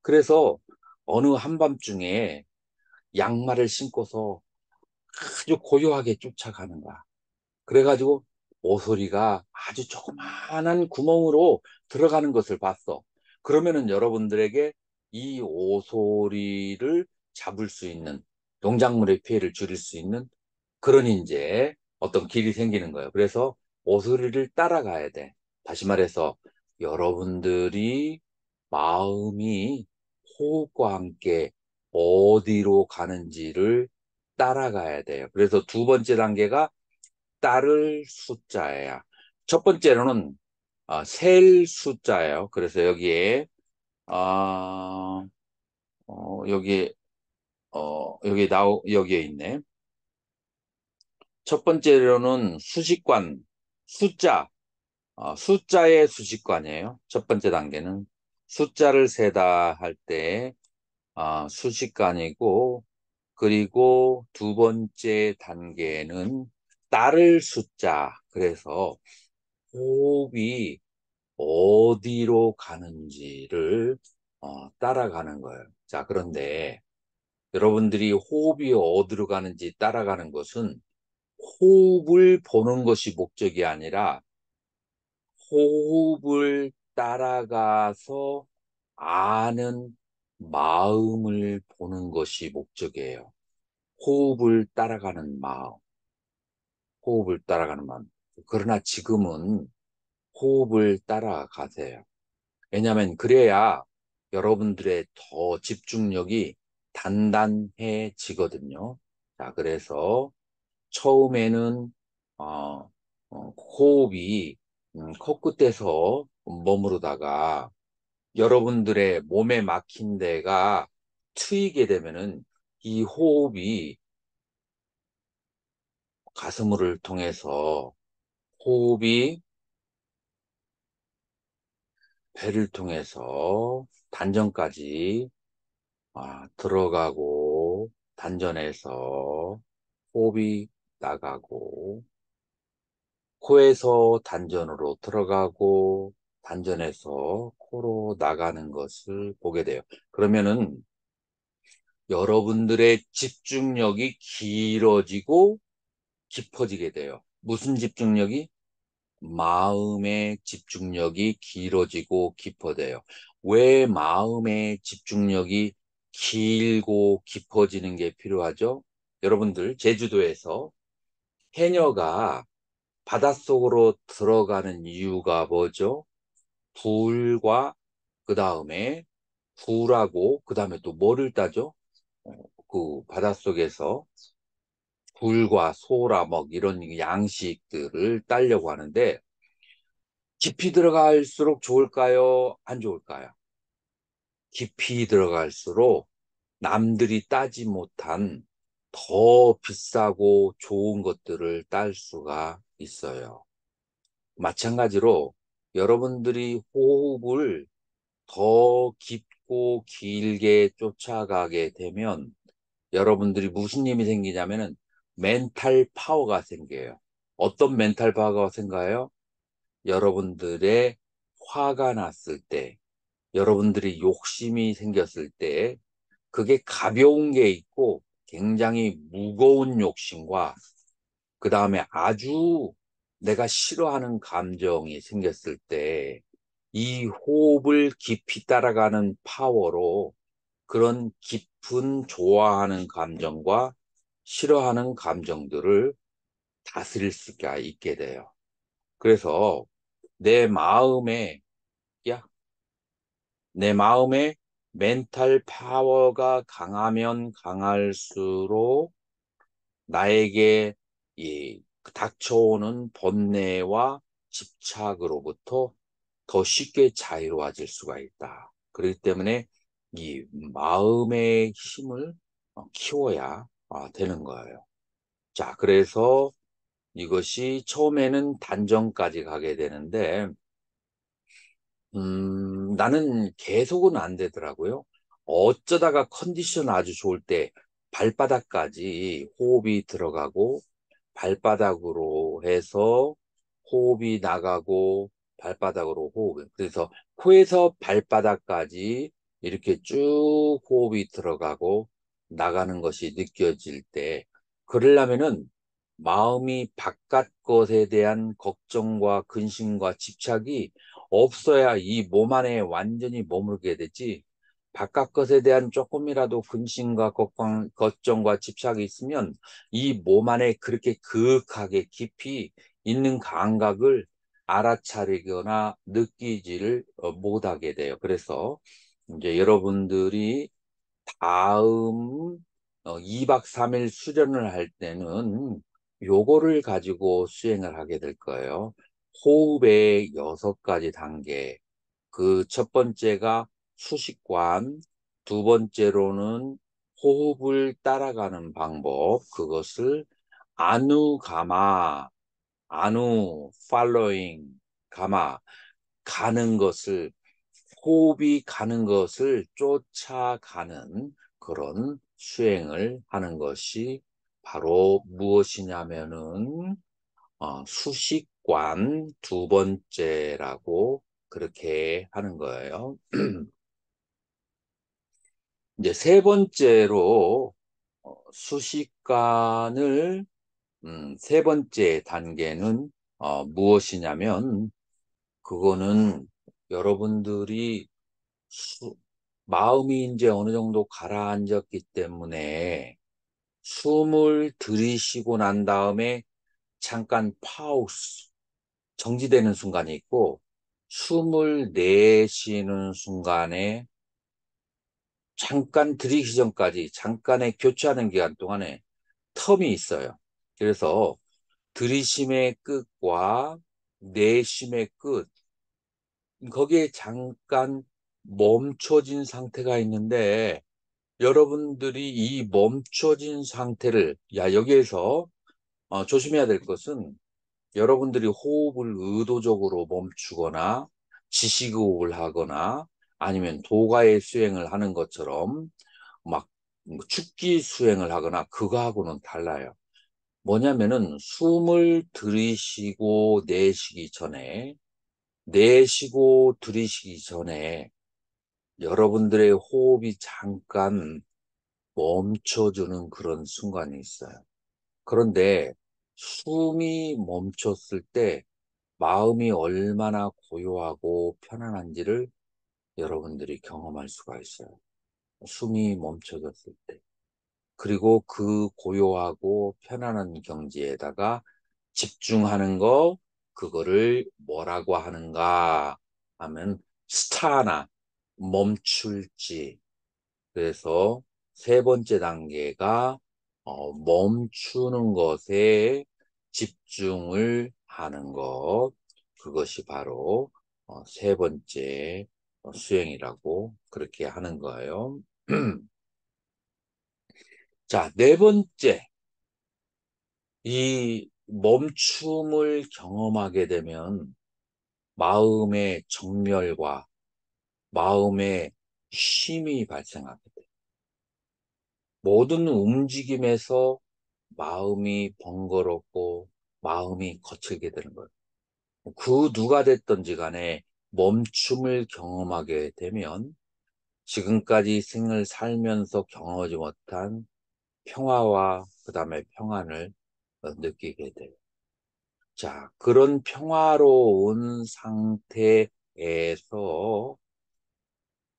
그래서 어느 한밤중에 양말을 신고서 아주 고요하게 쫓아가는 거야. 그래가지고 오소리가 아주 조그마한 구멍으로 들어가는 것을 봤어. 그러면은 여러분들에게 이 오소리를 잡을 수 있는, 농작물의 피해를 줄일 수 있는 그런 이제 어떤 길이 생기는 거예요. 그래서 오소리를 따라가야 돼. 다시 말해서 여러분들이 마음이 호흡과 함께 어디로 가는지를 따라가야 돼요. 그래서 두 번째 단계가 따를 숫자야. 첫 번째로는 셀 숫자예요. 그래서 여기에 어, 여기 여기에 있네. 첫 번째로는 수식관, 숫자, 숫자의 수식관이에요. 첫 번째 단계는 숫자를 세다 할 때 수식관이고, 그리고 두 번째 단계는 따를 숫자. 그래서 호흡이 어디로 가는지를 따라가는 거예요. 자, 그런데 여러분들이 호흡이 어디로 가는지 따라가는 것은 호흡을 보는 것이 목적이 아니라 호흡을 따라가서 아는 마음을 보는 것이 목적이에요. 호흡을 따라가는 마음, 호흡을 따라가는 마음. 그러나 지금은 호흡을 따라가세요. 왜냐하면 그래야 여러분들의 더 집중력이 단단해지거든요. 자, 그래서 처음에는 호흡이 코끝에서 머무르다가 여러분들의 몸에 막힌 데가 트이게 되면은 이 호흡이 가슴을 통해서, 호흡이 배를 통해서 단전까지 들어가고 단전에서 호흡이 나가고 코에서 단전으로 들어가고 단전에서 코로 나가는 것을 보게 돼요. 그러면은 여러분들의 집중력이 길어지고 깊어지게 돼요. 무슨 집중력이? 마음의 집중력이 길어지고 깊어져요. 왜 마음의 집중력이 길고 깊어지는 게 필요하죠? 여러분들, 제주도에서 해녀가 바닷속으로 들어가는 이유가 뭐죠? 불과 그 다음에 또 뭐를 따죠? 그 바닷속에서 굴과 소라 먹 이런 양식들을 따려고 하는데 깊이 들어갈수록 좋을까요? 안 좋을까요? 깊이 들어갈수록 남들이 따지 못한 더 비싸고 좋은 것들을 딸 수가 있어요. 마찬가지로 여러분들이 호흡을 더 깊고 길게 쫓아가게 되면 여러분들이 무슨 힘이 생기냐면은 멘탈 파워가 생겨요. 어떤 멘탈 파워가 생겨요? 여러분들의 화가 났을 때, 여러분들이 욕심이 생겼을 때, 그게 가벼운 게 있고 굉장히 무거운 욕심과 그 다음에 아주 내가 싫어하는 감정이 생겼을 때, 이 호흡을 깊이 따라가는 파워로 그런 깊은 좋아하는 감정과 싫어하는 감정들을 다스릴 수가 있게 돼요. 그래서 내 마음에, 야, 내 마음에 멘탈 파워가 강하면 강할수록 나에게 이 닥쳐오는 번뇌와 집착으로부터 더 쉽게 자유로워질 수가 있다. 그렇기 때문에 이 마음의 힘을 키워야 되는 거예요. 자, 그래서 이것이 처음에는 단정까지 가게 되는데, 나는 계속은 안 되더라고요. 어쩌다가 컨디션 아주 좋을 때 발바닥까지 호흡이 들어가고 발바닥으로 해서 호흡이 나가고 발바닥으로 호흡. 그래서 코에서 발바닥까지 이렇게 쭉 호흡이 들어가고 나가는 것이 느껴질 때 그러려면은 마음이 바깥 것에 대한 걱정과 근심과 집착이 없어야 이 몸 안에 완전히 머물게 되지. 바깥 것에 대한 조금이라도 근심과 걱정과 집착이 있으면 이 몸 안에 그렇게 그윽하게 깊이 있는 감각을 알아차리거나 느끼지를 못하게 돼요. 그래서 이제 여러분들이 다음 2박 3일 수련을 할 때는 요거를 가지고 수행을 하게 될 거예요. 호흡의 6가지 단계. 그 첫 번째가 수식관, 두 번째로는 호흡을 따라가는 방법. 그것을 아누가마, 아누, 팔로잉, 가마, 가는 것을 호흡이 가는 것을 쫓아가는 그런 수행을 하는 것이 바로 무엇이냐면은 수식관 두 번째라고 그렇게 하는 거예요. 이제 세 번째로 수식관을 세 번째 단계는 무엇이냐면 그거는 여러분들이 마음이 이제 어느 정도 가라앉았기 때문에 숨을 들이쉬고 난 다음에 잠깐 파우스, 정지되는 순간이 있고 숨을 내쉬는 순간에 잠깐 들이쉬기 전까지 잠깐의 교차하는 기간 동안에 텀이 있어요. 그래서 들이쉼의 끝과 내쉼의 끝, 거기에 잠깐 멈춰진 상태가 있는데 여러분들이 이 멈춰진 상태를 여기에서 조심해야 될 것은 여러분들이 호흡을 의도적으로 멈추거나 지식호흡을 하거나 아니면 도가의 수행을 하는 것처럼 막 축기 수행을 하거나 그거하고는 달라요. 뭐냐면은 숨을 들이쉬고 내쉬고 들이쉬기 전에 여러분들의 호흡이 잠깐 멈춰주는 그런 순간이 있어요. 그런데 숨이 멈췄을 때 마음이 얼마나 고요하고 편안한지를 여러분들이 경험할 수가 있어요. 숨이 멈춰졌을 때. 그리고 그 고요하고 편안한 경지에다가 집중하는 거, 그거를 뭐라고 하는가 하면 스타나, 멈출지. 그래서 세 번째 단계가 멈추는 것에 집중을 하는 것. 그것이 바로 세 번째 수행이라고 그렇게 하는 거예요. 자, 네 번째. 이 멈춤을 경험하게 되면 마음의 정멸과 마음의 쉼이 발생하게 돼요. 모든 움직임에서 마음이 번거롭고 마음이 거칠게 되는 거예요. 그 누가 됐든지 간에 멈춤을 경험하게 되면 지금까지 생을 살면서 경험하지 못한 평화와 그 다음에 평안을 느끼게 돼요. 자, 그런 평화로운 상태에서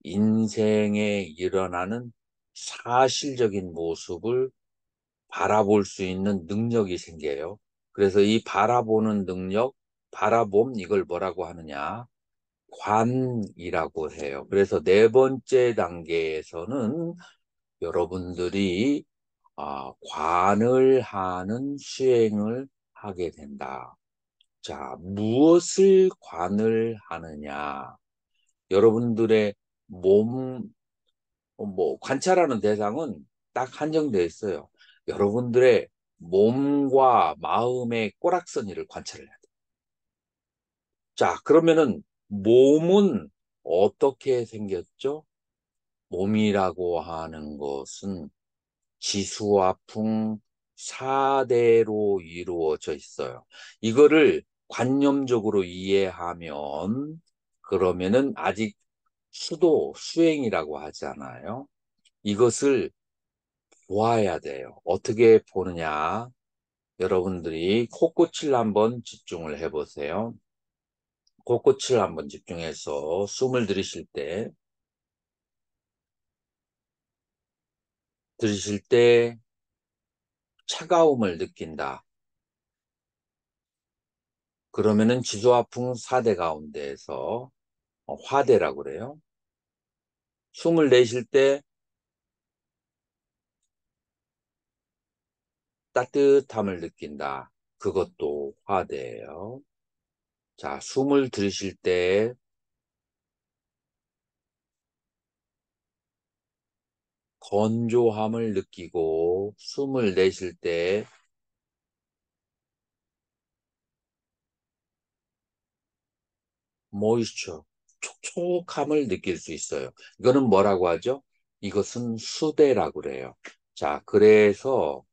인생에 일어나는 사실적인 모습을 바라볼 수 있는 능력이 생겨요. 그래서 이 바라보는 능력, 바라봄, 이걸 뭐라고 하느냐? 관이라고 해요. 그래서 네 번째 단계에서는 여러분들이 관을 하는 수행을 하게 된다. 자, 무엇을 관을 하느냐? 여러분들의 몸, 관찰하는 대상은 딱 한정되어 있어요. 여러분들의 몸과 마음의 꼬락서니를 관찰해야 돼요. 자, 그러면은 몸은 어떻게 생겼죠? 몸이라고 하는 것은 지수와 풍 4대로 이루어져 있어요. 이거를 관념적으로 이해하면 그러면은 아직 수행이라고 하잖아요. 이것을 보아야 돼요. 어떻게 보느냐? 여러분들이 코끝을 한번 집중을 해보세요. 코끝을 한번 집중해서 숨을 들이실 때 차가움을 느낀다. 그러면은 지수와 풍 4대 가운데에서 화대라고 그래요. 숨을 내쉴 때 따뜻함을 느낀다. 그것도 화대예요. 자, 숨을 들이쉴 때 건조함을 느끼고 숨을 내쉴 때 모이스처, 촉촉함을 느낄 수 있어요. 이거는 뭐라고 하죠? 이것은 수대라고 그래요. 자, 그래서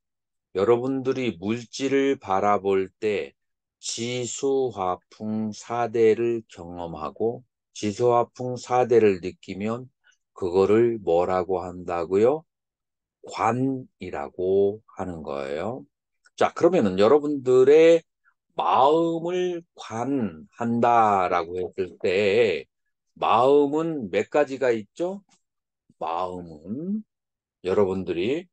여러분들이 물질을 바라볼 때 지수화풍 4대를 경험하고 지수화풍 4대를 느끼면 그거를 뭐라고 한다고요? 관이라고 하는 거예요. 자, 그러면은 여러분들의 마음을 관한다라고 했을 때 마음은 몇 가지가 있죠? 마음은 여러분들이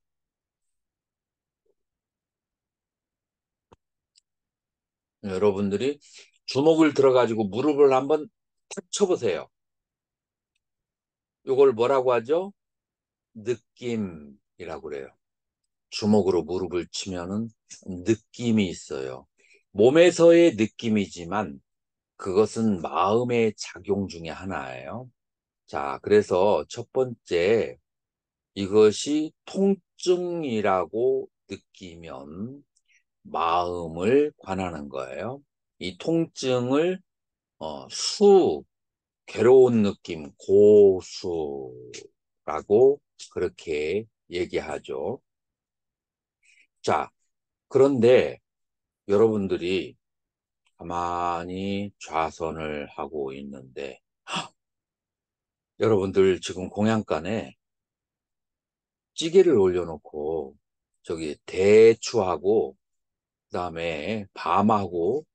주먹을 들어가지고 무릎을 한번 탁 쳐보세요. 이걸 뭐라고 하죠? 느낌이라고 그래요. 주먹으로 무릎을 치면은 느낌이 있어요. 몸에서의 느낌이지만 그것은 마음의 작용 중에 하나예요. 자, 그래서 첫 번째, 이것이 통증이라고 느끼면 마음을 관하는 거예요. 이 통증을 괴로운 느낌, 고수라고 그렇게 얘기하죠. 자, 그런데 여러분들이 가만히 좌선을 하고 있는데 여러분들 지금 공양간에 찌개를 올려놓고 저기 대추하고 그다음에 밤하고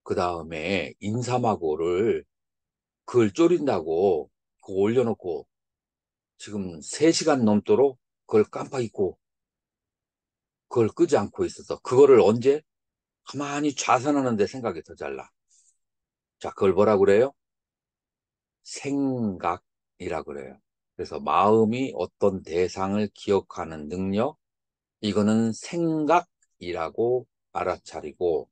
그 다음에 인삼하고를 그걸 졸인다고 그거 올려놓고 지금 3시간 넘도록 그걸 깜빡 잊고 그걸 끄지 않고 있어서 그거를 언제 가만히 좌선하는데 생각이 더 잘 나. 자, 그걸 뭐라 그래요? 생각이라 그래요. 그래서 마음이 어떤 대상을 기억하는 능력, 이거는 생각이라고 알아차리고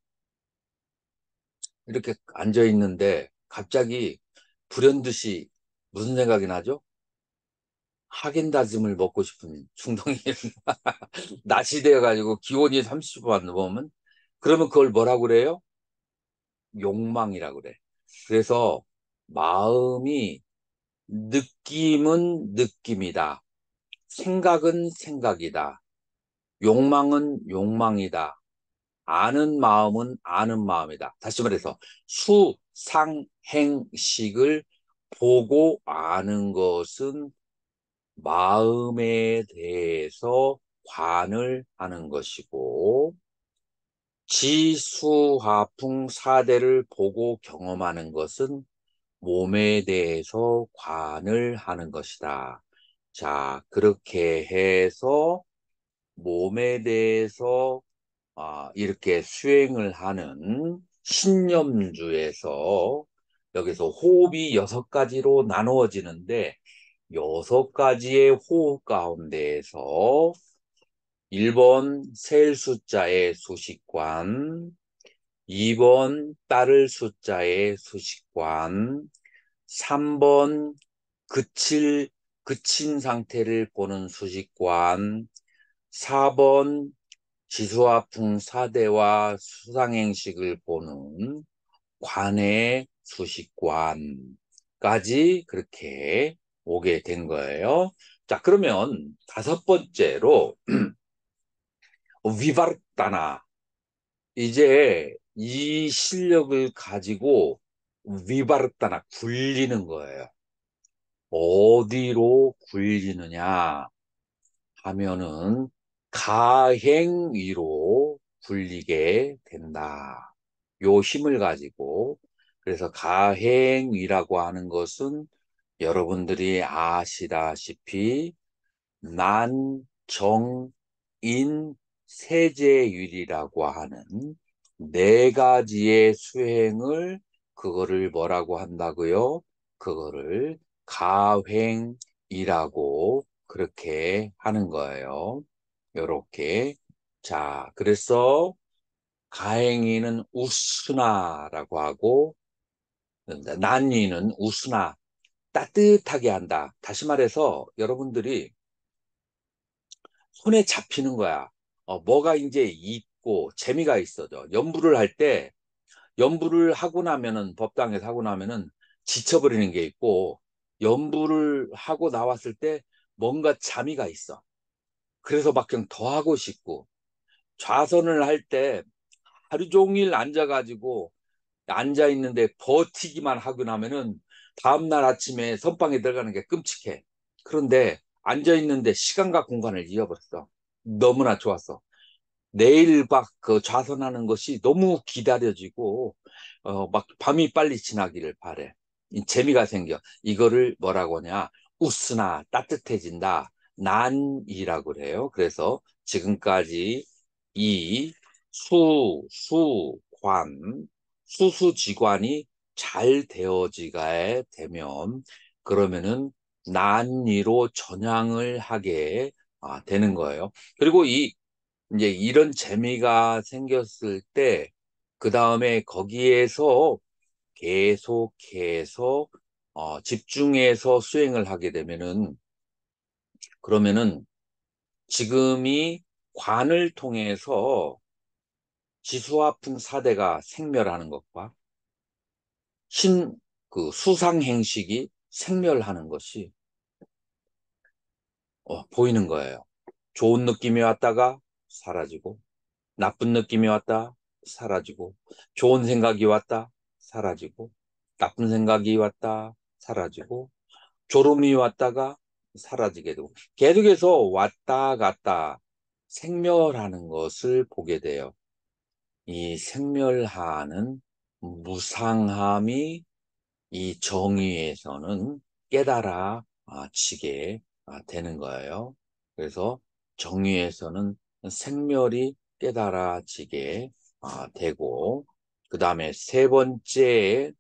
이렇게 앉아 있는데 갑자기 불현듯이 무슨 생각이 나죠? 하겐다즘을 먹고 싶은 충동이 낮이 되어가지고 기온이 30도 넘으면 그러면 그걸 뭐라 그래요? 욕망이라 그래. 그래서 마음이 느낌은 느낌이다. 생각은 생각이다. 욕망은 욕망이다. 아는 마음은 아는 마음이다. 다시 말해서 수상행식을 보고 아는 것은 마음에 대해서 관을 하는 것이고 지수화풍 사대를 보고 경험하는 것은 몸에 대해서 관을 하는 것이다. 자, 그렇게 해서 몸에 대해서 이렇게 수행을 하는 신념주에서 여기서 호흡이 6가지로 나누어지는데 6가지의 호흡 가운데에서 1번 셀 숫자의 수식관, 2번 따를 숫자의 수식관, 3번 그친 상태를 보는 수식관, 4번 지수화풍 사대와 수상행식을 보는 관의 수식관까지 그렇게 오게 된 거예요. 자, 그러면 5번째로 위바르타나 이제 이 실력을 가지고 위바르타나 굴리는 거예요. 어디로 굴리느냐 하면은 가행위로 굴리게 된다. 요 힘을 가지고 그래서 가행위라고 하는 것은 여러분들이 아시다시피 난, 정, 인, 세제율이라고 하는 4가지의 수행을 그거를 뭐라고 한다고요? 그거를 가행이라고 그렇게 하는 거예요. 요렇게. 자, 그래서 가행이는 우스나라고 하고 난이는 우스나 따뜻하게 한다. 다시 말해서 여러분들이 손에 잡히는 거야. 뭐가 이제 있고 재미가 있어져. 연부를 할 때, 연부를 하고 나면은, 법당에서 하고 나면은 지쳐버리는 게 있고, 연부를 하고 나왔을 때 뭔가 재미가 있어. 그래서 막 그냥 더 하고 싶고, 좌선을 할 때 하루 종일 앉아가지고, 앉아 있는데 버티기만 하고 나면은 다음날 아침에 선방에 들어가는 게 끔찍해. 그런데 앉아 있는데 시간과 공간을 잃어버렸어. 너무나 좋았어. 내일 막 그 좌선하는 것이 너무 기다려지고 막 밤이 빨리 지나기를 바래. 이 재미가 생겨. 이거를 뭐라고 하냐? 우스나 따뜻해진다. 난이라고 그래요. 그래서 지금까지 이 수관, 수수지관이 잘 되어지게 되면 그러면은 난이로 전향을 하게 되는 거예요. 그리고 이제 이런 재미가 생겼을 때, 그 다음에 거기에서 계속해서 집중해서 수행을 하게 되면은, 그러면은 지금이 관을 통해서 지수화풍 사대가 생멸하는 것과 그 수상행식이 생멸하는 것이 보이는 거예요. 좋은 느낌이 왔다가 사라지고, 나쁜 느낌이 왔다, 사라지고, 좋은 생각이 왔다, 사라지고, 나쁜 생각이 왔다, 사라지고, 졸음이 왔다가 사라지게 되고, 계속해서 왔다 갔다 생멸하는 것을 보게 돼요. 이 생멸하는 무상함이 이 정의에서는 깨달아지게 되는 거예요. 그래서 정의에서는 생멸이 깨달아지게 되고, 그 다음에 세 번째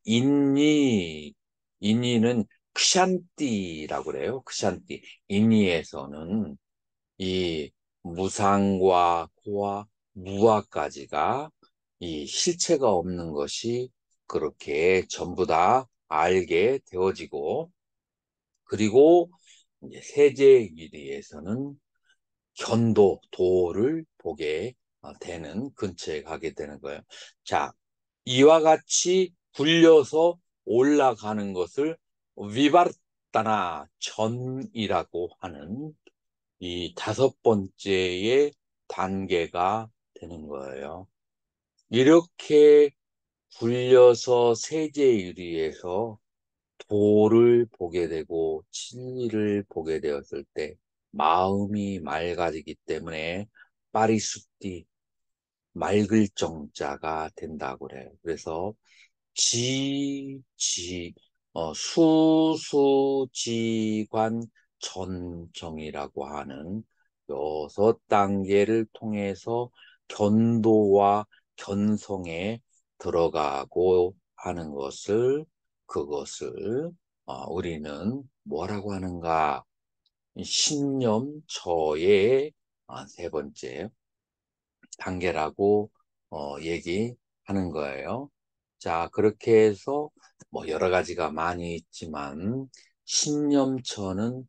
인이는 크샨띠라고 그래요. 크샨띠. 인이에서는 이 무상과 고와 무아까지가 이 실체가 없는 것이 그렇게 전부 다 알게 되어지고, 그리고 이제 세제일위에서는 도를 보게 되는, 근처에 가게 되는 거예요. 자, 이와 같이 굴려서 올라가는 것을 위바르타나 전이라고 하는 이 다섯 번째의 단계가 되는 거예요. 이렇게 굴려서 세제유리에서 도를 보게 되고 진리를 보게 되었을 때 마음이 맑아지기 때문에 파리수띠, 맑을 정자가 된다고 그래요. 그래서 수수지관 전정이라고 하는 여섯 단계를 통해서 견도와 견성에 들어가고 하는 그것을 우리는 뭐라고 하는가? 신념처의 세 번째 단계라고 얘기하는 거예요. 자, 그렇게 해서 뭐 여러 가지가 많이 있지만 신념처는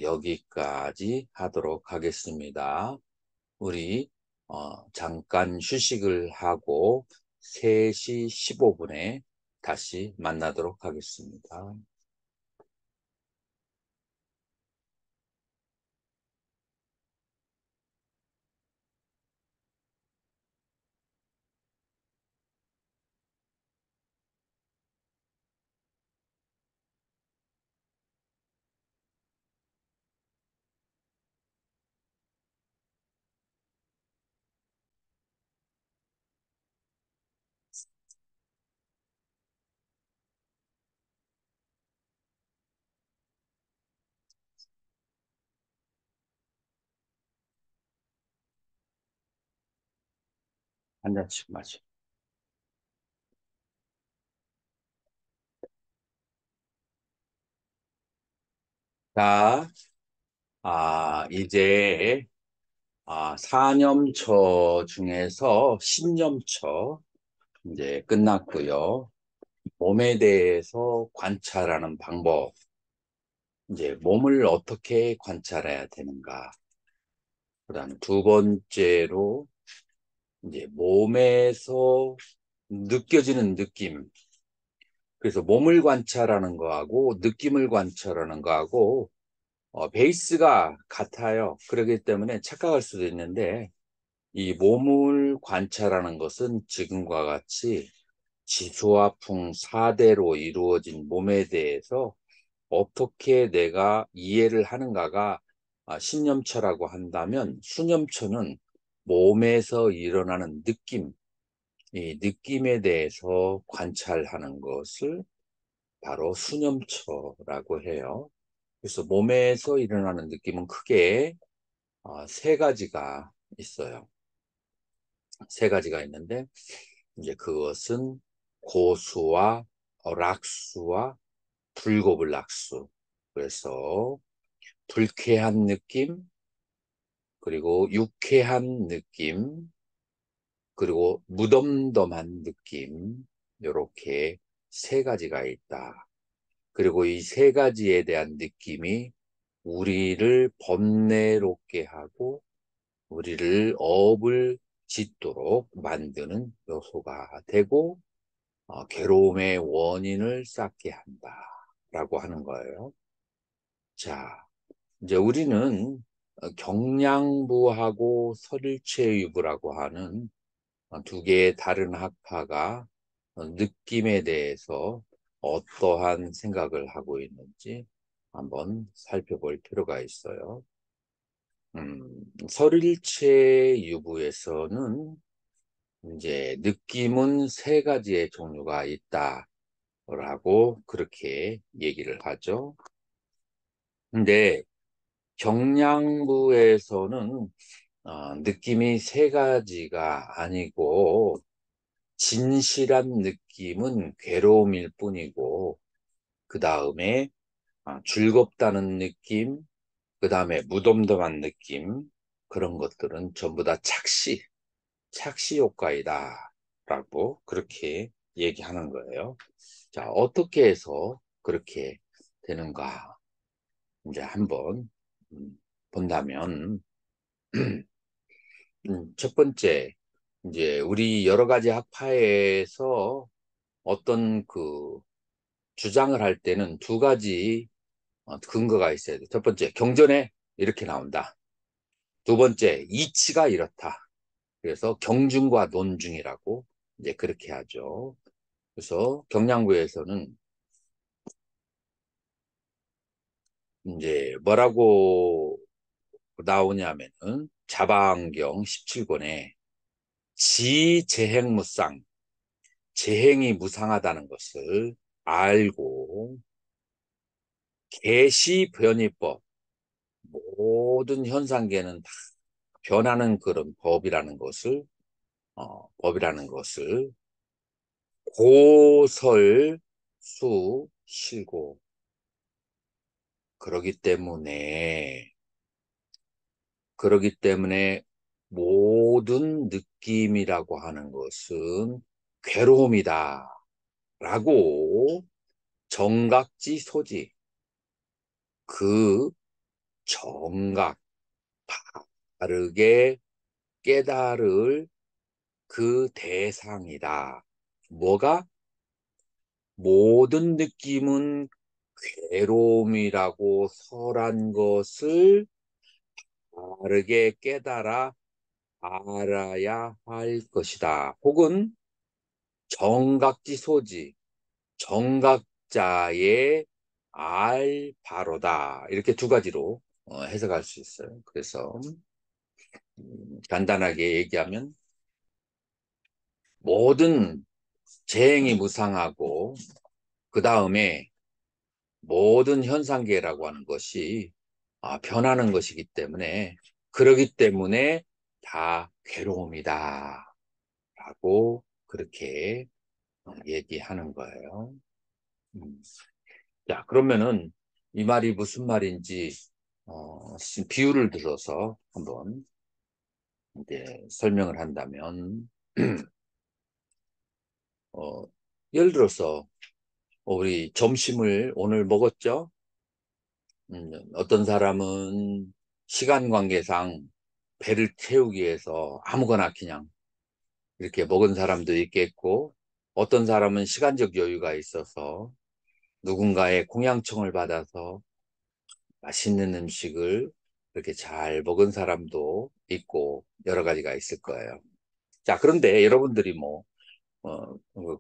여기까지 하도록 하겠습니다. 우리 잠깐 휴식을 하고 3시 15분에 다시 만나도록 하겠습니다. 한 잔씩 마시고. 자, 이제 사념처 중에서 신념처 이제 끝났고요. 몸에 대해서 관찰하는 방법, 이제 몸을 어떻게 관찰해야 되는가. 그다음 두 번째로 이제 몸에서 느껴지는 느낌. 그래서 몸을 관찰하는 거하고 느낌을 관찰하는 거하고 베이스가 같아요. 그렇기 때문에 착각할 수도 있는데 이 몸을 관찰하는 것은 지금과 같이 지수화풍 4대로 이루어진 몸에 대해서 어떻게 내가 이해를 하는가가 신념처라고 한다면, 수념처는 몸에서 일어나는 느낌, 이 느낌에 대해서 관찰하는 것을 바로 수념처라고 해요. 그래서 몸에서 일어나는 느낌은 크게 세 가지가 있어요. 세 가지가 있는데, 이제 그것은 고수와 락수와 불고불락수. 그래서 불쾌한 느낌, 그리고 유쾌한 느낌, 그리고 무덤덤한 느낌, 이렇게 세 가지가 있다. 그리고 이 세 가지에 대한 느낌이 우리를 번뇌롭게 하고 우리를 업을 짓도록 만드는 요소가 되고 괴로움의 원인을 쌓게 한다라고 하는 거예요. 자, 이제 우리는 경량부하고 설일체유부라고 하는 두 개의 다른 학파가 느낌에 대해서 어떠한 생각을 하고 있는지 한번 살펴볼 필요가 있어요. 설일체유부에서는 이제 느낌은 세 가지의 종류가 있다라고 그렇게 얘기를 하죠. 근데 경량부에서는 느낌이 세 가지가 아니고 진실한 느낌은 괴로움일 뿐이고 그 다음에 즐겁다는 느낌, 그 다음에 무덤덤한 느낌 그런 것들은 전부 다 착시 효과이다 라고 그렇게 얘기하는 거예요. 자, 어떻게 해서 그렇게 되는가 이제 한번 본다면 첫 번째 이제 우리 여러 가지 학파에서 어떤 그 주장을 할 때는 두 가지 근거가 있어야 돼. 첫 번째 경전에 이렇게 나온다. 두 번째 이치가 이렇다. 그래서 경중과 논중이라고 이제 그렇게 하죠. 그래서 경량부에서는 이제 뭐라고 나오냐면은 자방경 17권에 지재행무상 재행이 무상하다는 것을 알고 계시변이법 모든 현상계는 다 변하는 그런 법이라는 것을 고설수실고 그러기 때문에 그러기 때문에 모든 느낌이라고 하는 것은 괴로움이다 라고 정각지소지 그 정각 바르게 깨달을 그 대상이다. 뭐가? 모든 느낌은 괴로움이라고 설한 것을 바르게 깨달아 알아야 할 것이다. 혹은 정각지소지, 정각자의 알 바로다. 이렇게 두 가지로 해석할 수 있어요. 그래서 간단하게 얘기하면 모든 재행이 무상하고 그 다음에 모든 현상계라고 하는 것이 변하는 것이기 때문에 그러기 때문에 다 괴로움이다 라고 그렇게 얘기하는 거예요. 자, 그러면은 이 말이 무슨 말인지 비유를 들어서 한번 이제 설명을 한다면 어, 예를 들어서 우리 점심을 오늘 먹었죠? 어떤 사람은 시간 관계상 배를 채우기 위해서 아무거나 그냥 이렇게 먹은 사람도 있겠고, 어떤 사람은 시간적 여유가 있어서 누군가의 공양청을 받아서 맛있는 음식을 그렇게 잘 먹은 사람도 있고, 여러 가지가 있을 거예요. 자, 그런데 여러분들이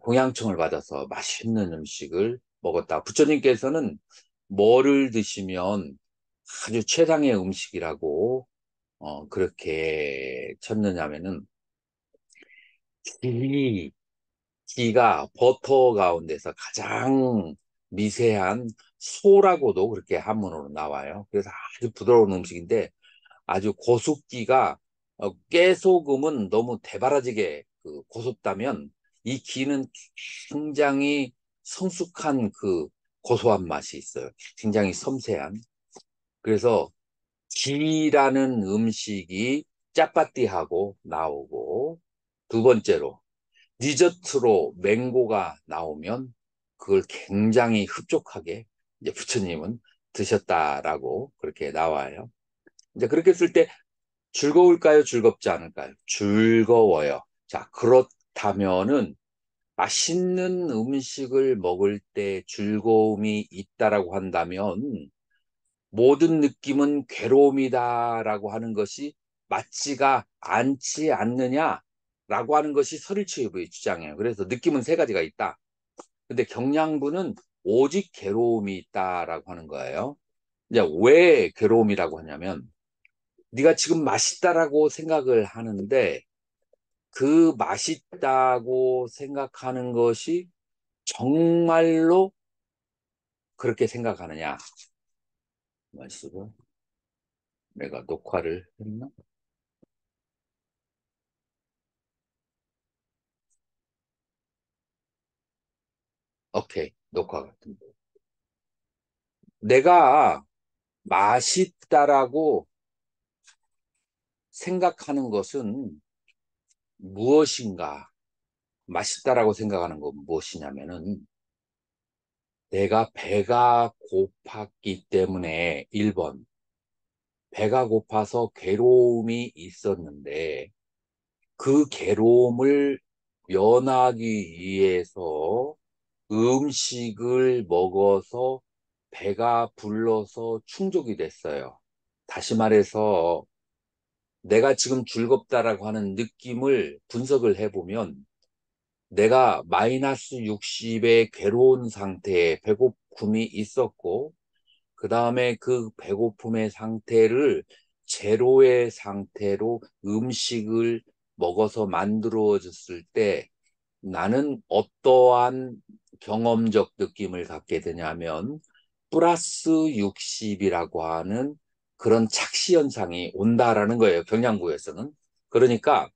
공양청을 받아서 맛있는 음식을 먹었다. 부처님께서는 뭐를 드시면 아주 최상의 음식이라고 그렇게 쳤느냐면은 기, 기가 버터 가운데서 가장 미세한 소라고도 그렇게 한문으로 나와요. 그래서 아주 부드러운 음식인데 아주 고숙기가 깨소금은 너무 대바라지게 고소다면 이 기는 굉장히 성숙한 그 고소한 맛이 있어요. 굉장히 섬세한. 그래서 기라는 음식이 짜파띠하고 나오고 두 번째로 디저트로 맹고가 나오면 그걸 굉장히 흡족하게 이제 부처님은 드셨다라고 그렇게 나와요. 이제 그렇게 했을 때 즐거울까요? 즐겁지 않을까요? 즐거워요. 자, 그렇다면은 맛있는 음식을 먹을 때 즐거움이 있다라고 한다면 모든 느낌은 괴로움이다라고 하는 것이 맞지가 않지 않느냐라고 하는 것이 설일치유의 주장이에요. 그래서 느낌은 세 가지가 있다. 근데 경량부는 오직 괴로움이 있다라고 하는 거예요. 이제 왜 괴로움이라고 하냐면 네가 지금 맛있다라고 생각을 하는데 그 맛있다고 생각하는 것이 정말로 그렇게 생각하느냐? 맛있어? 내가 녹화를 했나? 오케이, 녹화 같은데. 내가 맛있다라고 생각하는 것은 무엇인가? 맛있다라고 생각하는 건 무엇이냐면은 내가 배가 고팠기 때문에 1번 배가 고파서 괴로움이 있었는데 그 괴로움을 면하기 위해서 음식을 먹어서 배가 불러서 충족이 됐어요. 다시 말해서 내가 지금 즐겁다라고 하는 느낌을 분석을 해보면 내가 마이너스 60의 괴로운 상태에 배고픔이 있었고 그 다음에 그 배고픔의 상태를 제로의 상태로 음식을 먹어서 만들어졌을 때 나는 어떠한 경험적 느낌을 갖게 되냐면 플러스 60이라고 하는 그런 착시 현상이 온다라는 거예요. 경량부에서는. 그러니까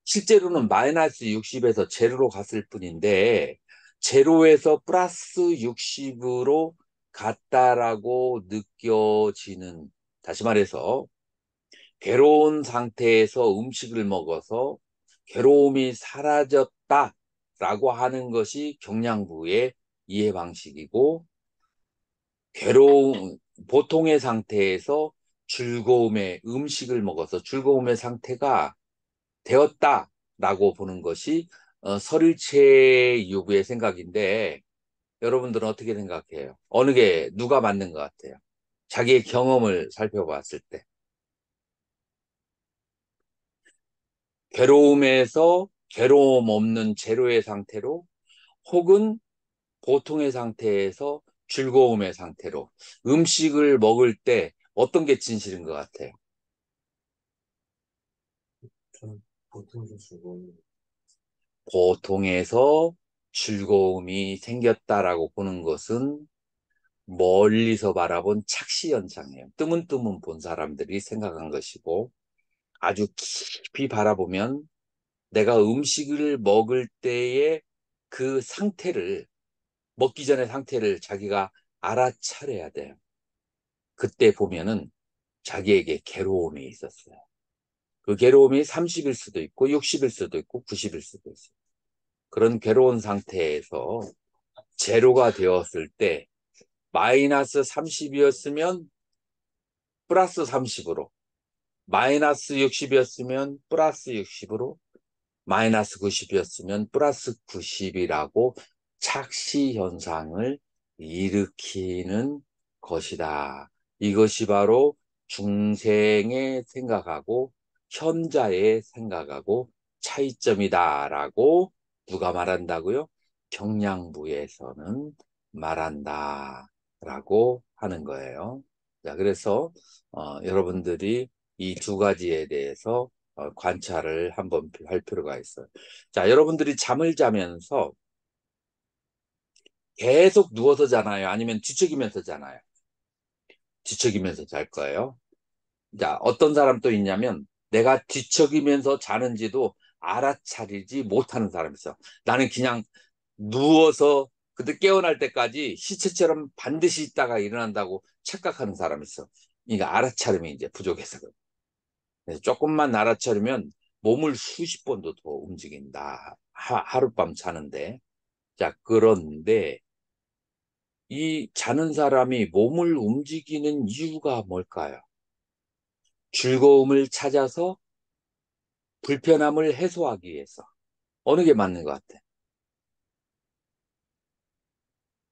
실제로는 마이너스 60에서 제로로 갔을 뿐인데 제로에서 플러스 60으로 갔다라고 느껴지는 다시 말해서 괴로운 상태에서 음식을 먹어서 괴로움이 사라졌다라고 하는 것이 경량부의 이해 방식이고 괴로움 보통의 상태에서 즐거움의 음식을 먹어서 즐거움의 상태가 되었다라고 보는 것이 서릴체 유부의 생각인데 여러분들은 어떻게 생각해요? 어느 게 누가 맞는 것 같아요? 자기의 경험을 살펴봤을 때 괴로움에서 괴로움 없는 제로의 상태로 혹은 보통의 상태에서 즐거움의 상태로 음식을 먹을 때 어떤 게 진실인 것 같아요? 보통에서 즐거움. 보통에서 즐거움이 생겼다라고 보는 것은 멀리서 바라본 착시 현상이에요. 뜨문뜨문 본 사람들이 생각한 것이고 아주 깊이 바라보면 내가 음식을 먹을 때의 그 상태를 먹기 전의 상태를 자기가 알아차려야 돼요. 그때 보면은 자기에게 괴로움이 있었어요. 그 괴로움이 30일 수도 있고 60일 수도 있고 90일 수도 있어요. 그런 괴로운 상태에서 제로가 되었을 때 마이너스 30이었으면 플러스 30으로 마이너스 60이었으면 플러스 60으로 마이너스 90이었으면 플러스 90이라고 착시 현상을 일으키는 것이다. 이것이 바로 중생의 생각하고 현자의 생각하고 차이점이다라고 누가 말한다고요? 경량부에서는 말한다라고 하는 거예요. 자, 그래서 여러분들이 이 두 가지에 대해서 관찰을 한번 할 필요가 있어요. 자, 여러분들이 잠을 자면서 계속 누워서 자나요? 아니면 뒤척이면서 자나요? 뒤척이면서 잘 거예요. 자, 어떤 사람 또 있냐면 내가 뒤척이면서 자는지도 알아차리지 못하는 사람이 있어. 나는 그냥 누워서 그때 깨어날 때까지 시체처럼 반드시 있다가 일어난다고 착각하는 사람이 있어. 그러니까 알아차림이 이제 부족해서 그래. 그래서 조금만 알아차리면 몸을 수십 번도 더 움직인다. 하룻밤 자는데. 자, 그런데 이 자는 사람이 몸을 움직이는 이유가 뭘까요? 즐거움을 찾아서 불편함을 해소하기 위해서. 어느 게 맞는 것 같아?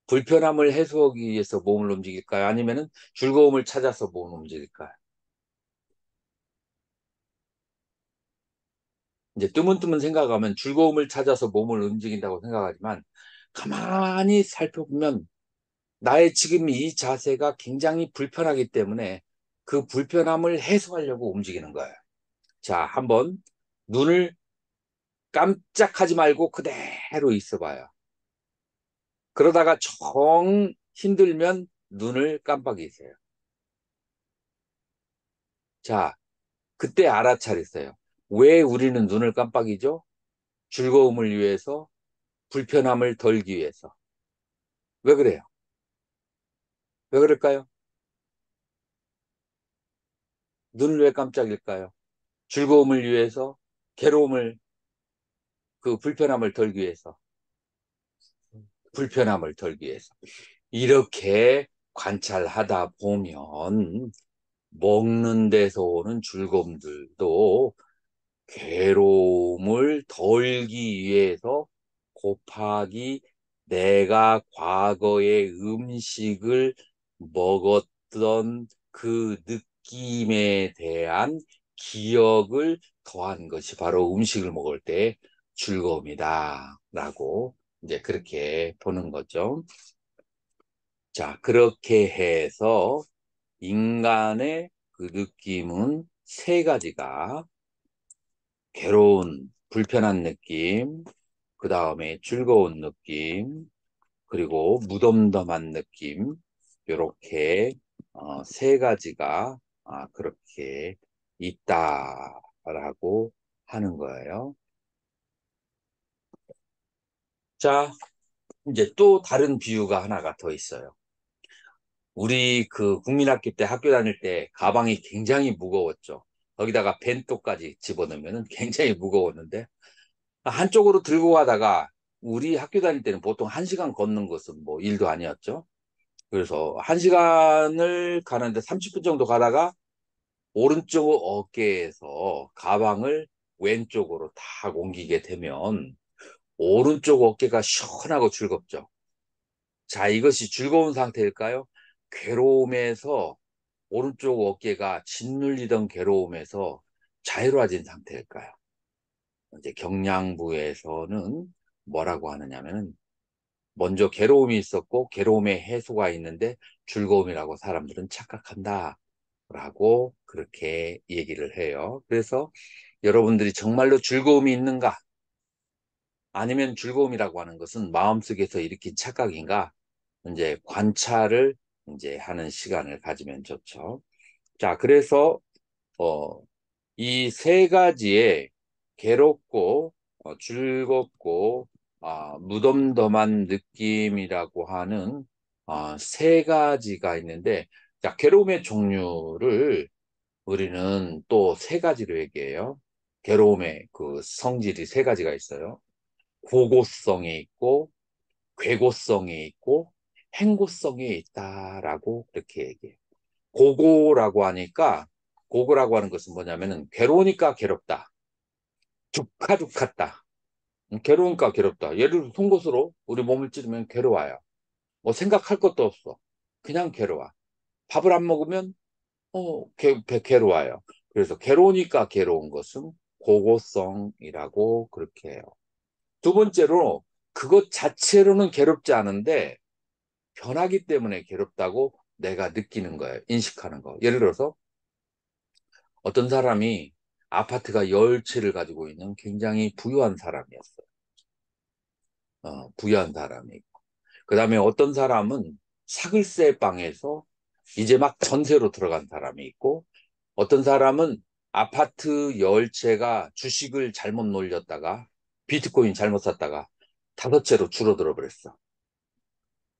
불편함을 해소하기 위해서 몸을 움직일까요? 아니면은 즐거움을 찾아서 몸을 움직일까요? 이제 뜨문뜨문 생각하면 즐거움을 찾아서 몸을 움직인다고 생각하지만 가만히 살펴보면 나의 지금 이 자세가 굉장히 불편하기 때문에 그 불편함을 해소하려고 움직이는 거예요. 자, 한번 눈을 깜짝하지 말고 그대로 있어봐요. 그러다가 정 힘들면 눈을 깜빡이세요. 자, 그때 알아차리세요. 왜 우리는 눈을 깜빡이죠? 즐거움을 위해서, 불편함을 덜기 위해서. 왜 그래요? 왜 그럴까요? 눈을 왜 깜짝일까요? 즐거움을 위해서, 괴로움을, 그 불편함을 덜기 위해서, 불편함을 덜기 위해서. 이렇게 관찰하다 보면 먹는 데서 오는 즐거움들도 괴로움을 덜기 위해서 곱하기 내가 과거에 음식을 먹었던 그 느낌에 대한 기억을 더한 것이 바로 음식을 먹을 때 즐거움이다 라고 이제 그렇게 보는 거죠. 자, 그렇게 해서 인간의 그 느낌은 세 가지가 괴로운, 불편한 느낌, 그 다음에 즐거운 느낌, 그리고 무덤덤한 느낌, 이렇게 세 가지가 그렇게 있다라고 하는 거예요. 자, 이제 또 다른 비유가 하나가 더 있어요. 우리 그 국민학교 때 학교 다닐 때 가방이 굉장히 무거웠죠. 거기다가 벤또까지 집어넣으면 굉장히 무거웠는데 한쪽으로 들고 가다가 우리 학교 다닐 때는 보통 1시간 걷는 것은 뭐 일도 아니었죠. 그래서 1시간을 가는데 30분 정도 가다가 오른쪽 어깨에서 가방을 왼쪽으로 다 옮기게 되면 오른쪽 어깨가 시원하고 즐겁죠. 자, 이것이 즐거운 상태일까요? 괴로움에서 오른쪽 어깨가 짓눌리던 괴로움에서 자유로워진 상태일까요? 이제 경량부에서는 뭐라고 하느냐면은 먼저 괴로움이 있었고 괴로움의 해소가 있는데 즐거움이라고 사람들은 착각한다 라고 그렇게 얘기를 해요. 그래서 여러분들이 정말로 즐거움이 있는가 아니면 즐거움이라고 하는 것은 마음속에서 일으킨 착각인가 이제 관찰을 이제 하는 시간을 가지면 좋죠. 자, 그래서 이 세 가지의 괴롭고 즐겁고 무덤덤한 느낌이라고 하는 세 가지가 있는데, 자, 괴로움의 종류를 우리는 또 세 가지로 얘기해요. 괴로움의 그 성질이 세 가지가 있어요. 고고성이 있고, 괴고성이 있고, 행고성이 있다라고 그렇게 얘기해요. 고고라고 하니까, 고고라고 하는 것은 뭐냐면은 괴로우니까 괴롭다. 죽하죽했다. 괴로우니까 괴롭다. 예를 들어 송곳으로 우리 몸을 찌르면 괴로워요. 뭐 생각할 것도 없어. 그냥 괴로워. 밥을 안 먹으면 괴로워요. 그래서 괴로우니까 괴로운 것은 고고성이라고 그렇게 해요. 두 번째로 그것 자체로는 괴롭지 않은데 변하기 때문에 괴롭다고 내가 느끼는 거예요. 인식하는 거. 예를 들어서 어떤 사람이 아파트가 10채를 가지고 있는 굉장히 부유한 사람이었어요. 부유한 사람이. 그 다음에 어떤 사람은 사글세 방에서 이제 막 전세로 들어간 사람이 있고, 어떤 사람은 아파트 10채가 주식을 잘못 놀렸다가, 비트코인 잘못 샀다가 5채로 줄어들어 버렸어.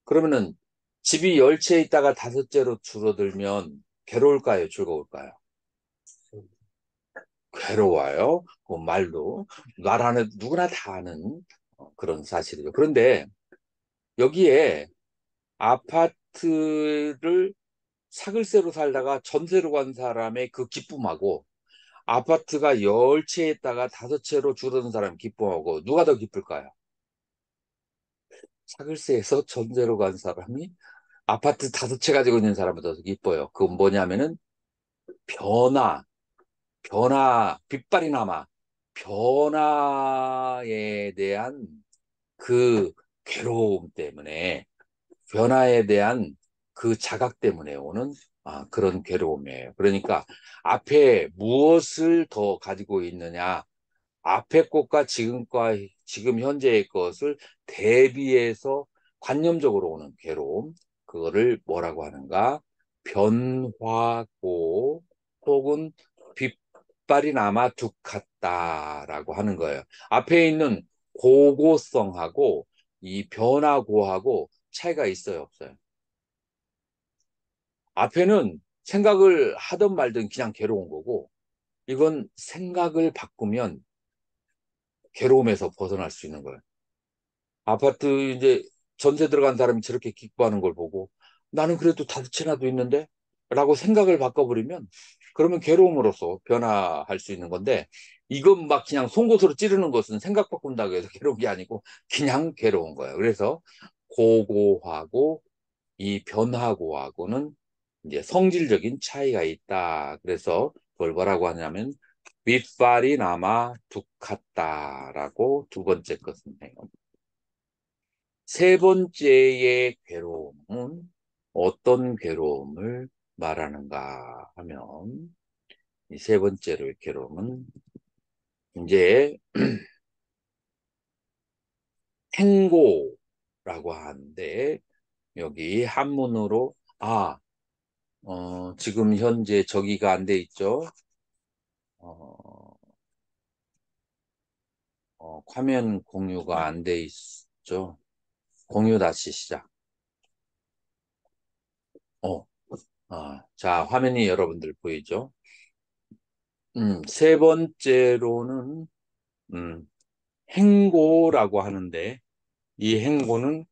그러면은 집이 10채 있다가 5채로 줄어들면 괴로울까요? 즐거울까요? 괴로워요. 그 말도 나라는 누구나 다 아는 그런 사실이죠. 그런데 여기에 아파트를 사글세로 살다가 전세로 간 사람의 그 기쁨하고 아파트가 10채 있다가 5채로 줄어든 사람 기쁨하고 누가 더 기쁠까요? 사글세에서 전세로 간 사람이 아파트 5채 가지고 있는 사람보다 더 기뻐요. 그건 뭐냐면은 변화, 빛발이 남아 변화에 대한 그 괴로움 때문에 변화에 대한 그 자각 때문에 오는 그런 괴로움이에요. 그러니까 앞에 무엇을 더 가지고 있느냐, 앞의 것과 지금 현재의 것을 대비해서 관념적으로 오는 괴로움, 그거를 뭐라고 하는가? 변화고 혹은 빛발이 남아 두카다라고 하는 거예요. 앞에 있는 고고성하고 이 변화고하고 차이가 있어요, 없어요? 앞에는 생각을 하든 말든 그냥 괴로운 거고, 이건 생각을 바꾸면 괴로움에서 벗어날 수 있는 거예요. 아파트 이제 전세 들어간 사람이 저렇게 기뻐하는 걸 보고 나는 그래도 다섯 채나도 있는데 라고 생각을 바꿔버리면 그러면 괴로움으로써 변화할 수 있는 건데, 이건 막 그냥 송곳으로 찌르는 것은 생각 바꾼다고 해서 괴로운 게 아니고 그냥 괴로운 거예요. 그래서 고고하고 이 변화고하고는 이제 성질적인 차이가 있다. 그래서 그걸 뭐라고 하냐면 윗발이 남아 두캅다라고 두 번째 것은 해요. 세 번째의 괴로움은 어떤 괴로움을 말하는가 하면, 이 세 번째의 괴로움은 이제 행고라고 하는데, 여기 한문으로 지금 현재 저기가 안 돼 있죠. 어, 화면 공유가 안 돼 있죠. 공유 다시 시작. 어, 자, 화면이 여러분들 보이죠? 세 번째로는 음, 행고라고 하는데, 이 행고는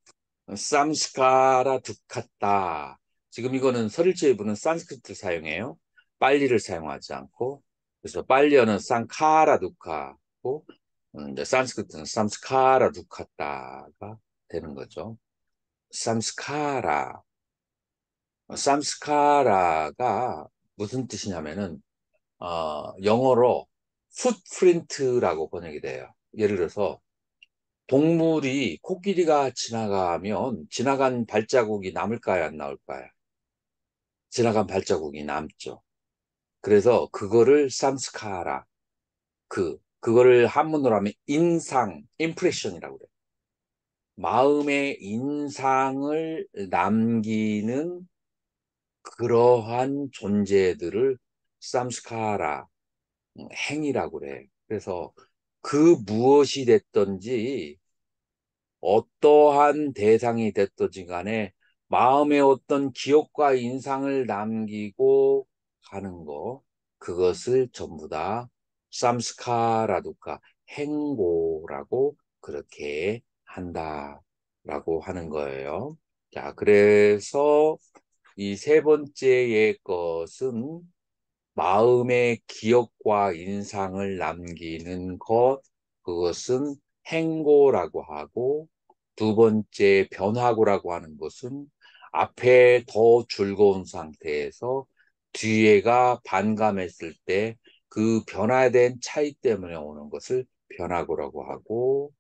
삼스카라 두카타. 지금 이거는 설일체의 부는 산스크리트를 사용해요. 빨리를 사용하지 않고. 그래서 빨리어는 산카라 두카고, 이제 산스크리트는 삼스카라 두카타가 되는 거죠. 삼스카라. 삼스카라가 무슨 뜻이냐면은, 영어로 풋프린트라고 번역이 돼요. 예를 들어서 동물이 코끼리가 지나가면 지나간 발자국이 남을까요, 안 남을까요? 지나간 발자국이 남죠. 그래서 그거를 삼스카라, 그거를 한문으로 하면 인상, 임프레션이라고 그래요. 마음의 인상을 남기는 그러한 존재들을 삼스카라, 행위라고 그래. 그래서 그 무엇이 됐든지 어떠한 대상이 됐든지 간에 마음에 어떤 기억과 인상을 남기고 가는 거, 그것을 전부 다 삼스카라두카, 행고라고 그렇게 한다라고 하는 거예요. 자, 그래서 이 세 번째의 것은 마음의 기억과 인상을 남기는 것, 그것은 행고라고 하고, 두 번째 변화고라고 하는 것은 앞에 더 즐거운 상태에서 뒤에가 반감했을 때 그 변화된 차이 때문에 오는 것을 변화고라고 하고,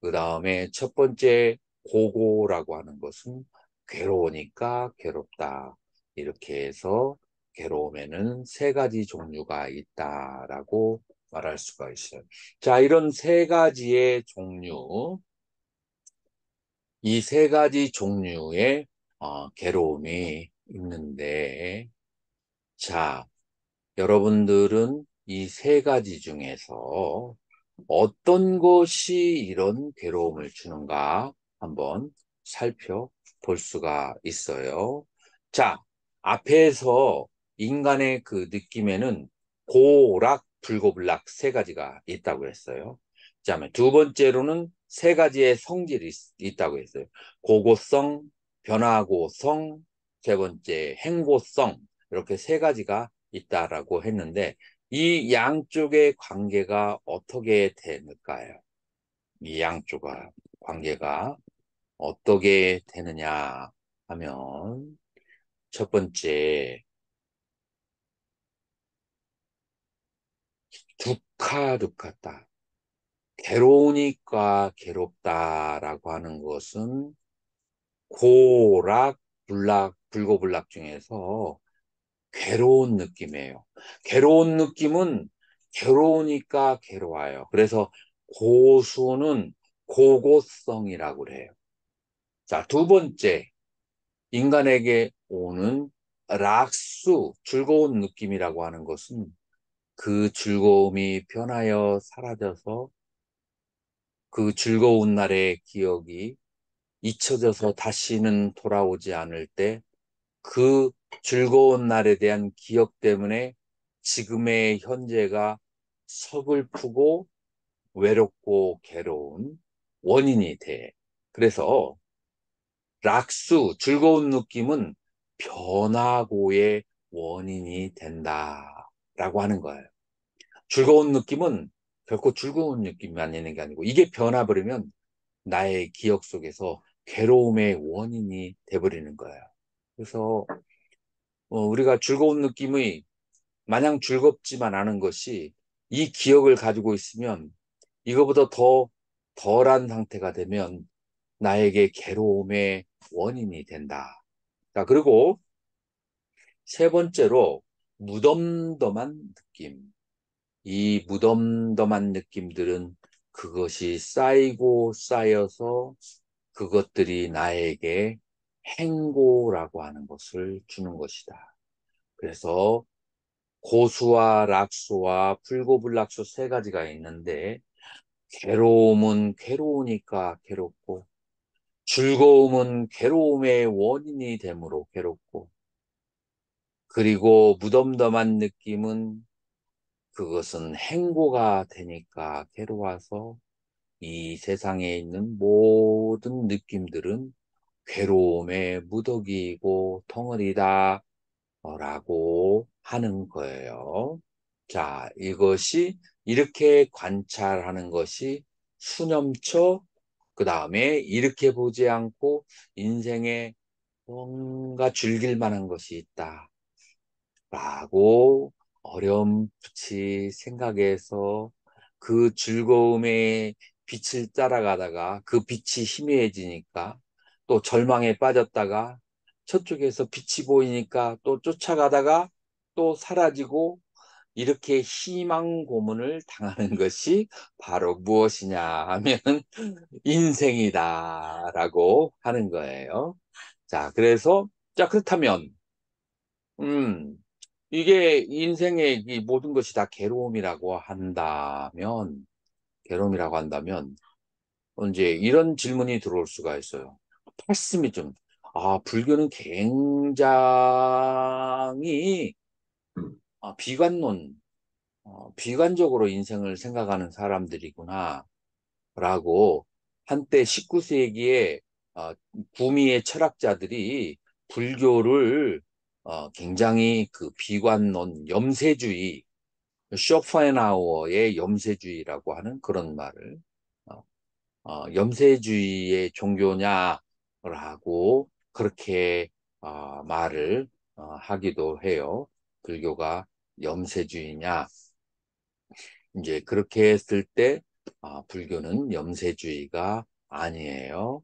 그 다음에 첫 번째 고고라고 하는 것은 괴로우니까 괴롭다. 이렇게 해서 괴로움에는 세 가지 종류가 있다라고 말할 수가 있어요. 자, 이런 세 가지의 종류, 이 세 가지 종류의 괴로움이 있는데, 자, 여러분들은 이 세 가지 중에서 어떤 것이 이런 괴로움을 주는가 한번 살펴볼 수가 있어요. 자, 앞에서 인간의 그 느낌에는 고락, 불고불락 세 가지가 있다고 했어요. 그다음에 두 번째로는 세 가지의 성질이 있다고 했어요. 고고성, 변화고성, 세 번째 행고성, 이렇게 세 가지가 있다라고 했는데, 이 양쪽의 관계가 어떻게 되는가요? 이 양쪽의 관계가 어떻게 되느냐 하면, 첫 번째, 두카두카다. 괴로우니까 괴롭다라고 하는 것은 고락, 불락, 불고불락 중에서 괴로운 느낌이에요. 괴로운 느낌은 괴로우니까 괴로워요. 그래서 고수는 고고성이라고 그래요. 자, 두 번째, 인간에게 오는 락수, 즐거운 느낌이라고 하는 것은 그 즐거움이 변하여 사라져서 그 즐거운 날의 기억이 잊혀져서 다시는 돌아오지 않을 때 그 즐거운 날에 대한 기억 때문에 지금의 현재가 서글프고 외롭고 괴로운 원인이 돼. 그래서 락수, 즐거운 느낌은 변화고의 원인이 된다라고 하는 거예요. 즐거운 느낌은 결코 즐거운 느낌만 있는 게 아니고 이게 변화버리면 나의 기억 속에서 괴로움의 원인이 돼버리는 거예요. 그래서 우리가 즐거운 느낌이 마냥 즐겁지만 않은 것이 이 기억을 가지고 있으면 이거보다 더 덜한 상태가 되면 나에게 괴로움의 원인이 된다. 자, 그리고 세 번째로 무덤덤한 느낌. 이 무덤덤한 느낌들은 그것이 쌓이고 쌓여서 그것들이 나에게 행고라고 하는 것을 주는 것이다. 그래서 고수와 락수와 불고불락수 세 가지가 있는데 괴로움은 괴로우니까 괴롭고 즐거움은 괴로움의 원인이 되므로 괴롭고 그리고 무덤덤한 느낌은 그것은 행고가 되니까 괴로워서 이 세상에 있는 모든 느낌들은 괴로움의 무더기이고 덩어리다 라고 하는 거예요. 자, 이것이 이렇게 관찰하는 것이 수념처, 그 다음에 이렇게 보지 않고 인생에 뭔가 즐길 만한 것이 있다. 라고 어렴풋이 생각해서 그 즐거움의 빛을 따라가다가 그 빛이 희미해지니까 또 절망에 빠졌다가 저쪽에서 빛이 보이니까 또 쫓아가다가 또 사라지고 이렇게 희망 고문을 당하는 것이 바로 무엇이냐 하면 인생이다라고 하는 거예요. 자, 그래서 자, 그렇다면 음, 이게 인생의 이 모든 것이 다 괴로움이라고 한다면, 이제 이런 질문이 들어올 수가 있어요. 팔스미즘. 아, 불교는 굉장히 비관론, 비관적으로 인생을 생각하는 사람들이구나, 라고 한때 19세기에 구미의 철학자들이 불교를 굉장히 그 비관론, 염세주의, 쇼펜하우어의 염세주의라고 하는 그런 말을 어, 염세주의의 종교냐라고 그렇게 말을 하기도 해요. 불교가 염세주의냐? 이제 그렇게 했을 때 불교는 염세주의가 아니에요.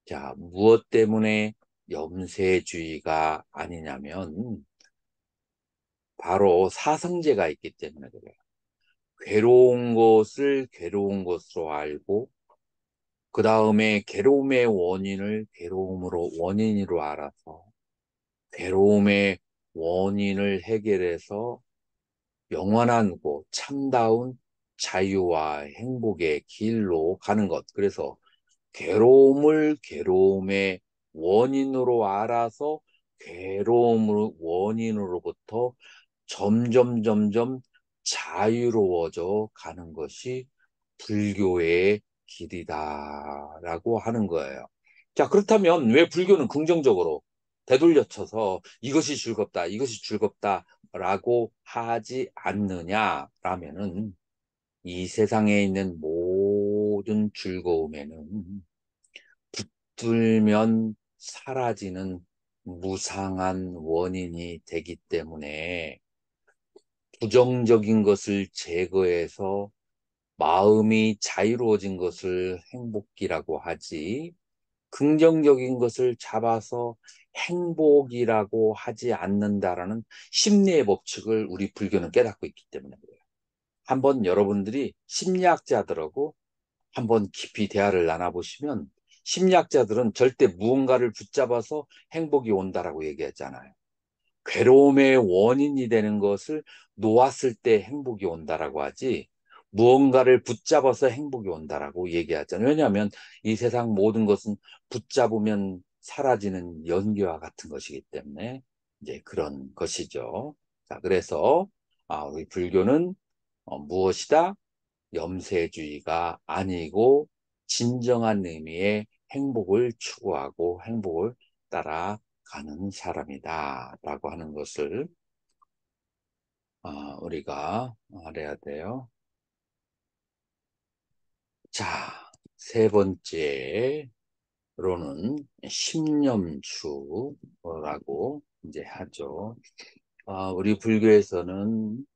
자, 무엇 때문에 염세주의가 아니냐면 바로 사성제가 있기 때문에 그래요. 괴로운 것을 괴로운 것으로 알고 그 다음에 괴로움의 원인을 괴로움으로 원인으로 알아서 괴로움의 원인을 해결해서 영원하고 참다운 자유와 행복의 길로 가는 것. 그래서 괴로움을 괴로움의 원인으로 알아서 괴로움을 원인으로부터 점점 자유로워져 가는 것이 불교의 길이다라고 하는 거예요. 자, 그렇다면 왜 불교는 긍정적으로 되돌려쳐서 이것이 즐겁다, 이것이 즐겁다라고 하지 않느냐라면은 이 세상에 있는 모든 즐거움에는 붙들면 사라지는 무상한 원인이 되기 때문에 부정적인 것을 제거해서 마음이 자유로워진 것을 행복이라고 하지, 긍정적인 것을 잡아서 행복이라고 하지 않는다라는 심리의 법칙을 우리 불교는 깨닫고 있기 때문에 그래요. 한번 여러분들이 심리학자들하고 한번 깊이 대화를 나눠보시면 심리학자들은 절대 무언가를 붙잡아서 행복이 온다라고 얘기하잖아요. 괴로움의 원인이 되는 것을 놓았을 때 행복이 온다라고 하지 무언가를 붙잡아서 행복이 온다라고 얘기하잖아요. 왜냐하면 이 세상 모든 것은 붙잡으면 사라지는 연기와 같은 것이기 때문에 이제 그런 것이죠. 자, 그래서 우리 불교는 무엇이다? 염세주의가 아니고 진정한 의미의 행복을 추구하고 행복을 따라가는 사람이다 라고 하는 것을 우리가 알아야 돼요. 자, 세 번째로는 신념추라고 이제 하죠. 우리 불교에서는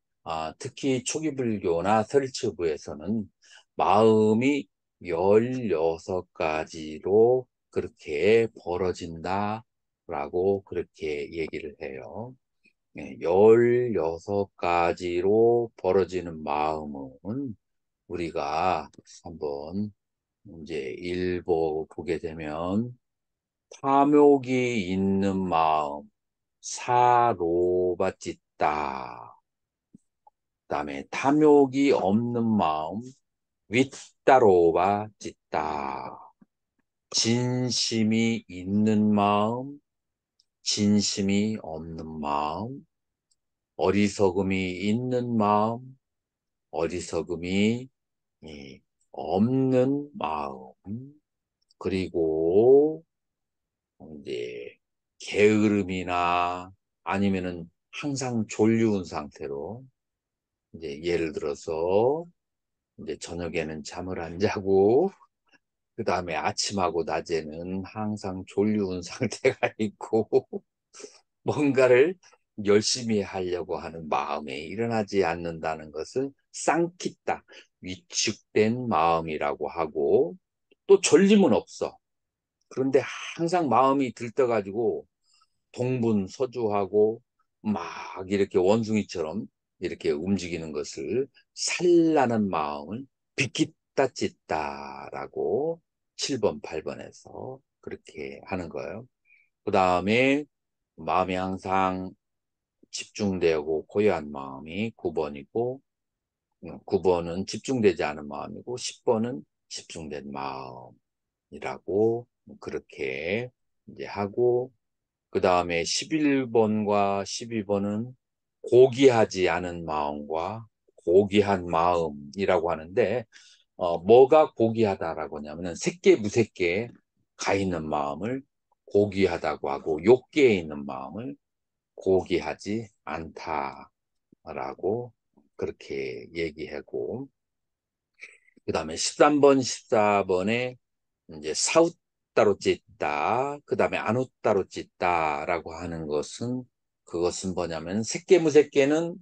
특히 초기 불교나 설치부에서는 마음이 16가지로 그렇게 벌어진다라고 그렇게 얘기를 해요. 16가지로 벌어지는 마음은 우리가 한번 이제 보게 되면 탐욕이 있는 마음, 사로바짓다. 그다음에 탐욕이 없는 마음, 윗다로바짓다. 진심이 있는 마음, 진심이 없는 마음, 어리석음이 있는 마음, 어리석음이 없는 마음, 그리고 이제 게으름이나 아니면은 항상 졸려온 상태로 이제 예를 들어서 이제 저녁에는 잠을 안 자고 그 다음에 아침하고 낮에는 항상 졸려온 상태가 있고 뭔가를 열심히 하려고 하는 마음에 일어나지 않는다는 것을 쌍키다, 위축된 마음이라고 하고 또 졸림은 없어. 그런데 항상 마음이 들떠가지고 동분서주하고 막 이렇게 원숭이처럼 이렇게 움직이는 것을 살라는 마음을 비키다 찢다라고 7번, 8번에서 그렇게 하는 거예요. 그 다음에 마음이 항상 집중되고 고요한 마음이 9번이고 9번은 집중되지 않은 마음이고 10번은 집중된 마음이라고 그렇게 이제 하고 그 다음에 11번과 12번은 고귀하지 않은 마음과 고귀한 마음이라고 하는데 뭐가 고귀하다라고 하냐면은 새끼 무새끼에 가 있는 마음을 고귀하다고 하고 욕계에 있는 마음을 고귀하지 않다라고 그렇게 얘기하고 그 다음에 13번, 14번에 이제 사웃따로 찢다, 그 다음에 안웃따로 찢다라고 하는 것은 그것은 뭐냐면 색개무색개는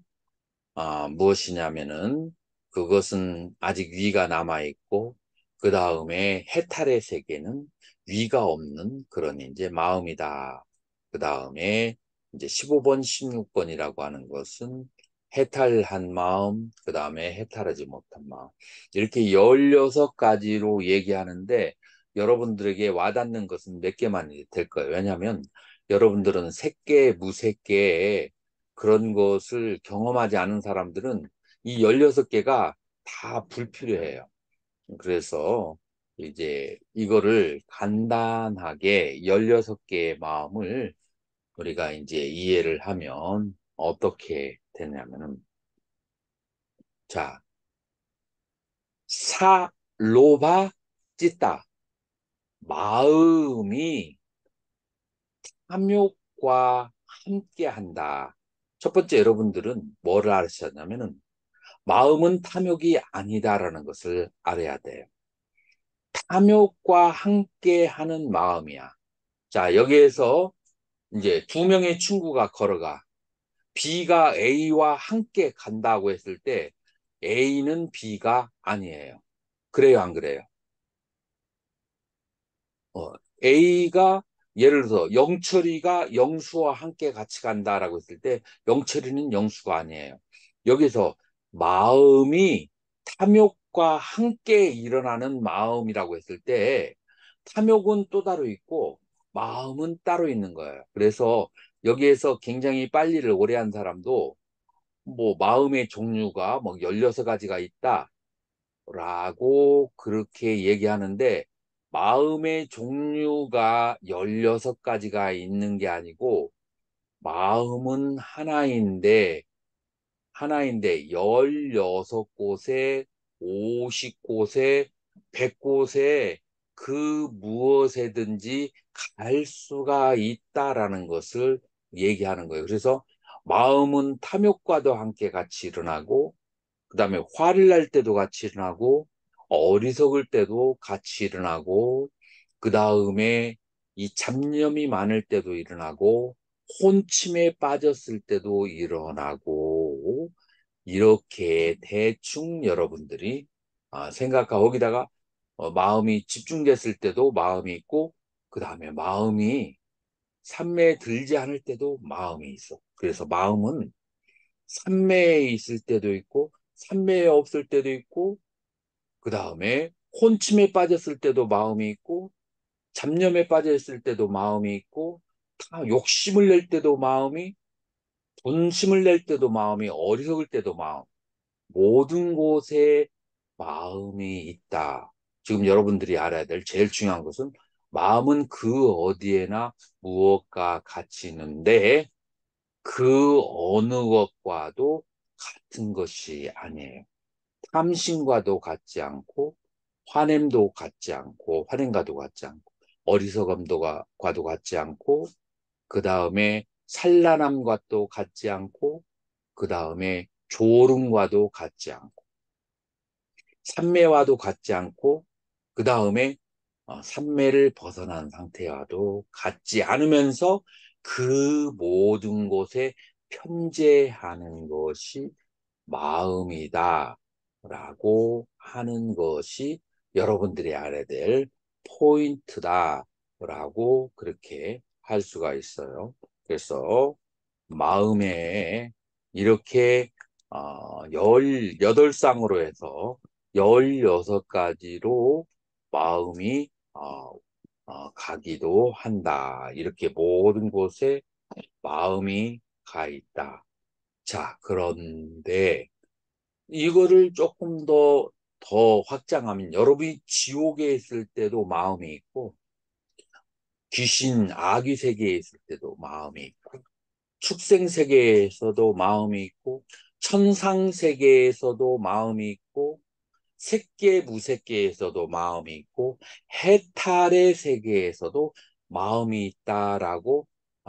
무엇이냐면은 그것은 아직 위가 남아 있고 그 다음에 해탈의 세계는 위가 없는 그런 이제 마음이다. 그 다음에 이제 15번, 16번이라고 하는 것은 해탈한 마음, 그 다음에 해탈하지 못한 마음. 이렇게 16가지로 얘기하는데 여러분들에게 와닿는 것은 몇 개만 될 거예요. 왜냐하면 여러분들은 색계, 무색계 그런 것을 경험하지 않은 사람들은 이 16개가 다 불필요해요. 그래서 이제 이거를 간단하게 16개의 마음을 우리가 이제 이해를 하면 어떻게 되냐면은 자, 사로바 찢다. 마음이 탐욕과 함께 한다. 첫 번째 여러분들은 뭐를 알으셨냐면은 마음은 탐욕이 아니다라는 것을 알아야 돼요. 탐욕과 함께 하는 마음이야. 자, 여기에서 이제 두 명의 친구가 걸어가. B가 A와 함께 간다고 했을 때 A는 B가 아니에요. 그래요, 안 그래요? A가 예를 들어서 영철이가 영수와 함께 같이 간다라고 했을 때 영철이는 영수가 아니에요. 여기서 마음이 탐욕과 함께 일어나는 마음이라고 했을 때 탐욕은 또 따로 있고 마음은 따로 있는 거예요. 그래서 여기에서 굉장히 빨리를 오래 한 사람도 뭐 마음의 종류가 뭐 16가지가 있다라고 그렇게 얘기하는데 마음의 종류가 16가지가 있는 게 아니고 마음은 하나인데 16곳에 50곳에 100곳에 그 무엇에든지 갈 수가 있다라는 것을 얘기하는 거예요. 그래서 마음은 탐욕과도 함께 같이 일어나고 그다음에 화를 날 때도 같이 일어나고 어리석을 때도 같이 일어나고 그다음에 이 잡념이 많을 때도 일어나고 혼침에 빠졌을 때도 일어나고 이렇게 대충 여러분들이 생각하고 거기다가 마음이 집중됐을 때도 마음이 있고 그다음에 마음이 산매에 들지 않을 때도 마음이 있어. 그래서 마음은 산매에 있을 때도 있고 산매에 없을 때도 있고 그다음에 혼침에 빠졌을 때도 마음이 있고 잡념에 빠져 있을 때도 마음이 있고 다 욕심을 낼 때도 마음이 분심을 낼 때도 마음이 어리석을 때도 마음 모든 곳에 마음이 있다. 지금 여러분들이 알아야 될 제일 중요한 것은 마음은 그 어디에나 무엇과 같이 있는데 그 어느 것과도 같은 것이 아니에요. 탐심과도 같지 않고 화냄도 같지 않고 화냄과도 같지 않고 어리석음도 과도 같지 않고 그 다음에 산란함과도 같지 않고 그 다음에 졸음과도 같지 않고 산매와도 같지 않고 그 다음에 산매를 벗어난 상태와도 같지 않으면서 그 모든 곳에 편재하는 것이 마음이다 라고 하는 것이 여러분들이 알아야 될 포인트다 라고 그렇게 할 수가 있어요. 그래서 마음에 이렇게 18쌍으로 해서 16가지로 마음이 가기도 한다. 이렇게 모든 곳에 마음이 가 있다. 자, 그런데 이거를 조금 더 확장하면 여러분이 지옥에 있을 때도 마음이 있고 귀신, 아귀 세계에 있을 때도 마음이 있고 축생 세계에서도 마음이 있고 천상 세계에서도 마음이 있고 색계 무색계에서도 마음이 있고 해탈의 세계에서도 마음이 있다라고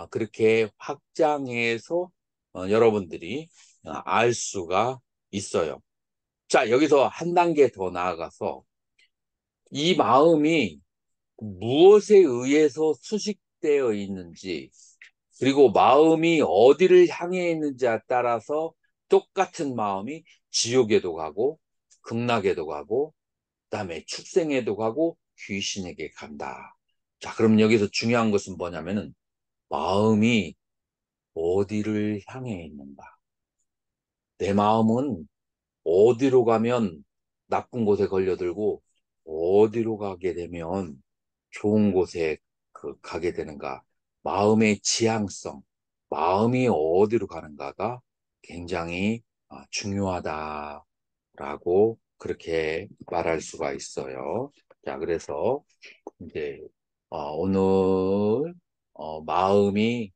그렇게 확장해서 여러분들이 알 수가 있어요. 자, 여기서 한 단계 더 나아가서 이 마음이 무엇에 의해서 수식되어 있는지 그리고 마음이 어디를 향해 있는지에 따라서 똑같은 마음이 지옥에도 가고 극락에도 가고 그다음에 축생에도 가고 귀신에게 간다. 자, 그럼 여기서 중요한 것은 뭐냐면은 마음이 어디를 향해 있는가? 내 마음은 어디로 가면 나쁜 곳에 걸려들고 어디로 가게 되면 좋은 곳에 가게 되는가? 마음의 지향성, 마음이 어디로 가는가가 굉장히 중요하다라고 그렇게 말할 수가 있어요. 자, 그래서 이제 오늘 마음이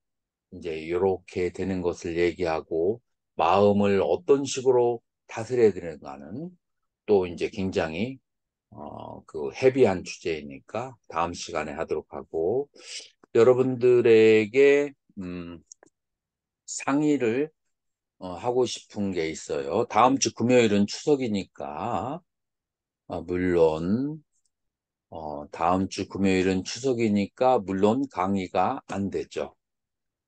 이제 이렇게 되는 것을 얘기하고 마음을 어떤 식으로 다스려야 되는가는 또 이제 굉장히 그 헤비한 주제이니까 다음 시간에 하도록 하고 여러분들에게 상의를 하고 싶은 게 있어요. 다음 주 금요일은 추석이니까 물론 다음 주 금요일은 추석이니까 물론 강의가 안 되죠.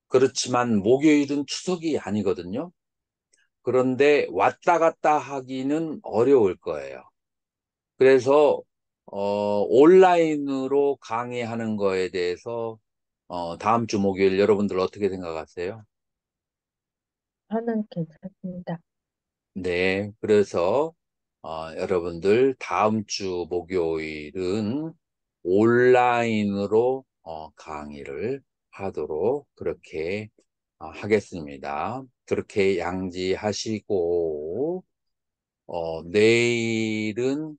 그렇지만 목요일은 추석이 아니거든요. 그런데 왔다 갔다 하기는 어려울 거예요. 그래서 온라인으로 강의하는 거에 대해서 다음 주 목요일 여러분들 어떻게 생각하세요? 저는 괜찮습니다. 네, 그래서 여러분들 다음 주 목요일은 온라인으로 강의를 하도록 그렇게 하겠습니다. 그렇게 양지하시고 내일은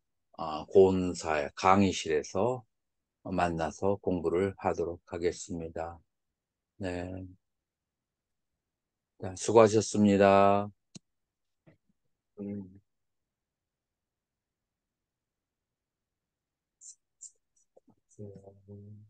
고은사 강의실에서 만나서 공부를 하도록 하겠습니다. 네, 자, 수고하셨습니다. 음. 음.